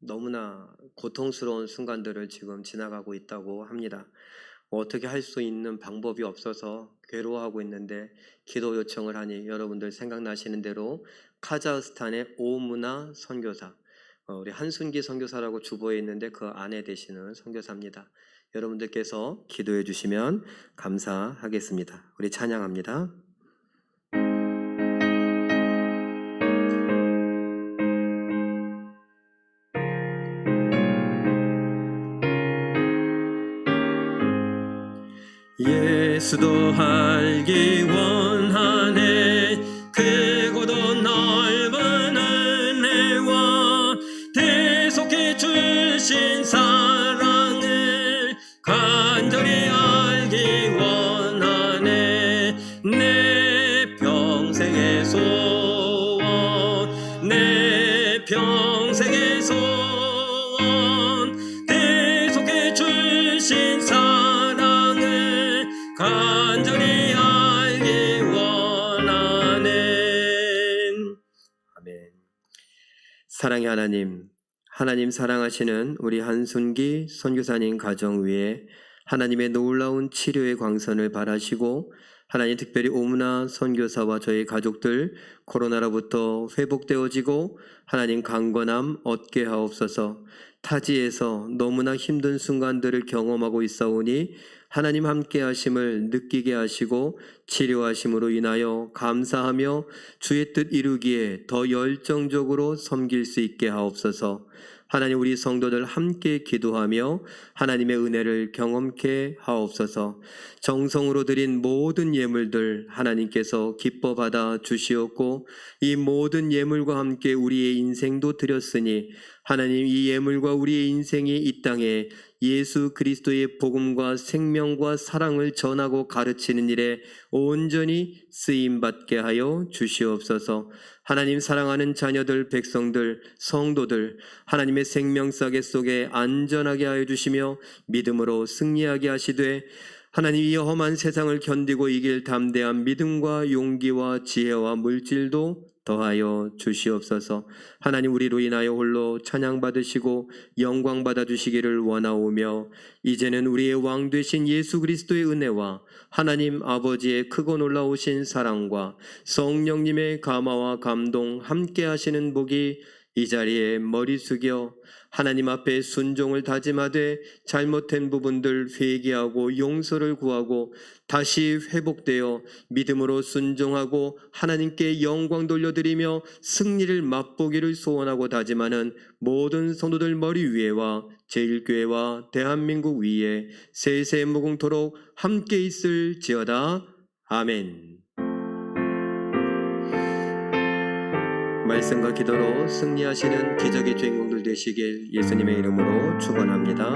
너무나 고통스러운 순간들을 지금 지나가고 있다고 합니다. 어떻게 할 수 있는 방법이 없어서 괴로워하고 있는데 기도 요청을 하니 여러분들 생각나시는 대로 카자흐스탄의 오문하 선교사, 우리 한순기 선교사라고 주보에 있는데 그 아내 되시는 선교사입니다. 여러분들께서 기도해 주시면 감사하겠습니다. 우리 찬양합니다. 예수도 알기 원하네 크고도 넓은 은혜와 대속해 주신 사랑을 간절히 알기 원하네 내 평생의 소원 내 평생의 소원 대속해 주신 사랑을 간절히 알기 원하네. 아멘. 사랑의 하나님, 하나님 사랑하시는 우리 한순기 선교사님 가정 위에 하나님의 놀라운 치료의 광선을 바라시고 하나님 특별히 오문하 선교사와 저희 가족들 코로나로부터 회복되어지고 하나님 강건함 얻게 하옵소서. 타지에서 너무나 힘든 순간들을 경험하고 있사오니 하나님 함께 하심을 느끼게 하시고 치료하심으로 인하여 감사하며 주의 뜻 이루기에 더 열정적으로 섬길 수 있게 하옵소서. 하나님 우리 성도들 함께 기도하며 하나님의 은혜를 경험케 하옵소서. 정성으로 드린 모든 예물들 하나님께서 기뻐 받아 주시옵고 이 모든 예물과 함께 우리의 인생도 드렸으니 하나님 이 예물과 우리의 인생이 이 땅에 예수 그리스도의 복음과 생명과 사랑을 전하고 가르치는 일에 온전히 쓰임받게 하여 주시옵소서. 하나님 사랑하는 자녀들, 백성들, 성도들 하나님의 생명사계 속에 안전하게 하여 주시며 믿음으로 승리하게 하시되 하나님 이 험한 세상을 견디고 이길 담대한 믿음과 용기와 지혜와 물질도 더하여 주시옵소서. 하나님 우리로 인하여 홀로 찬양받으시고 영광 받아주시기를 원하오며 이제는 우리의 왕 되신 예수 그리스도의 은혜와 하나님 아버지의 크고 놀라우신 사랑과 성령님의 감화와 감동 함께 하시는 복이 이 자리에 머리 숙여 하나님 앞에 순종을 다짐하되 잘못된 부분들 회개하고 용서를 구하고 다시 회복되어 믿음으로 순종하고 하나님께 영광 돌려드리며 승리를 맛보기를 소원하고 다짐하는 모든 성도들 머리 위에와 제1교회와 대한민국 위에 세세 무궁토록 함께 있을지어다. 아멘. 말씀과 기도로 승리하시는 기적의 주인공들 되시길 예수님의 이름으로 축원합니다.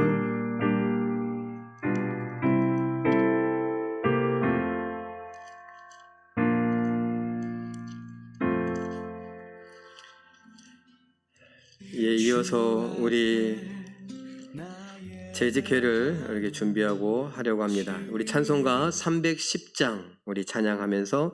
이어서 우리 재직회를 이렇게 준비하고 하려고 합니다. 우리 찬송가 310장 우리 찬양하면서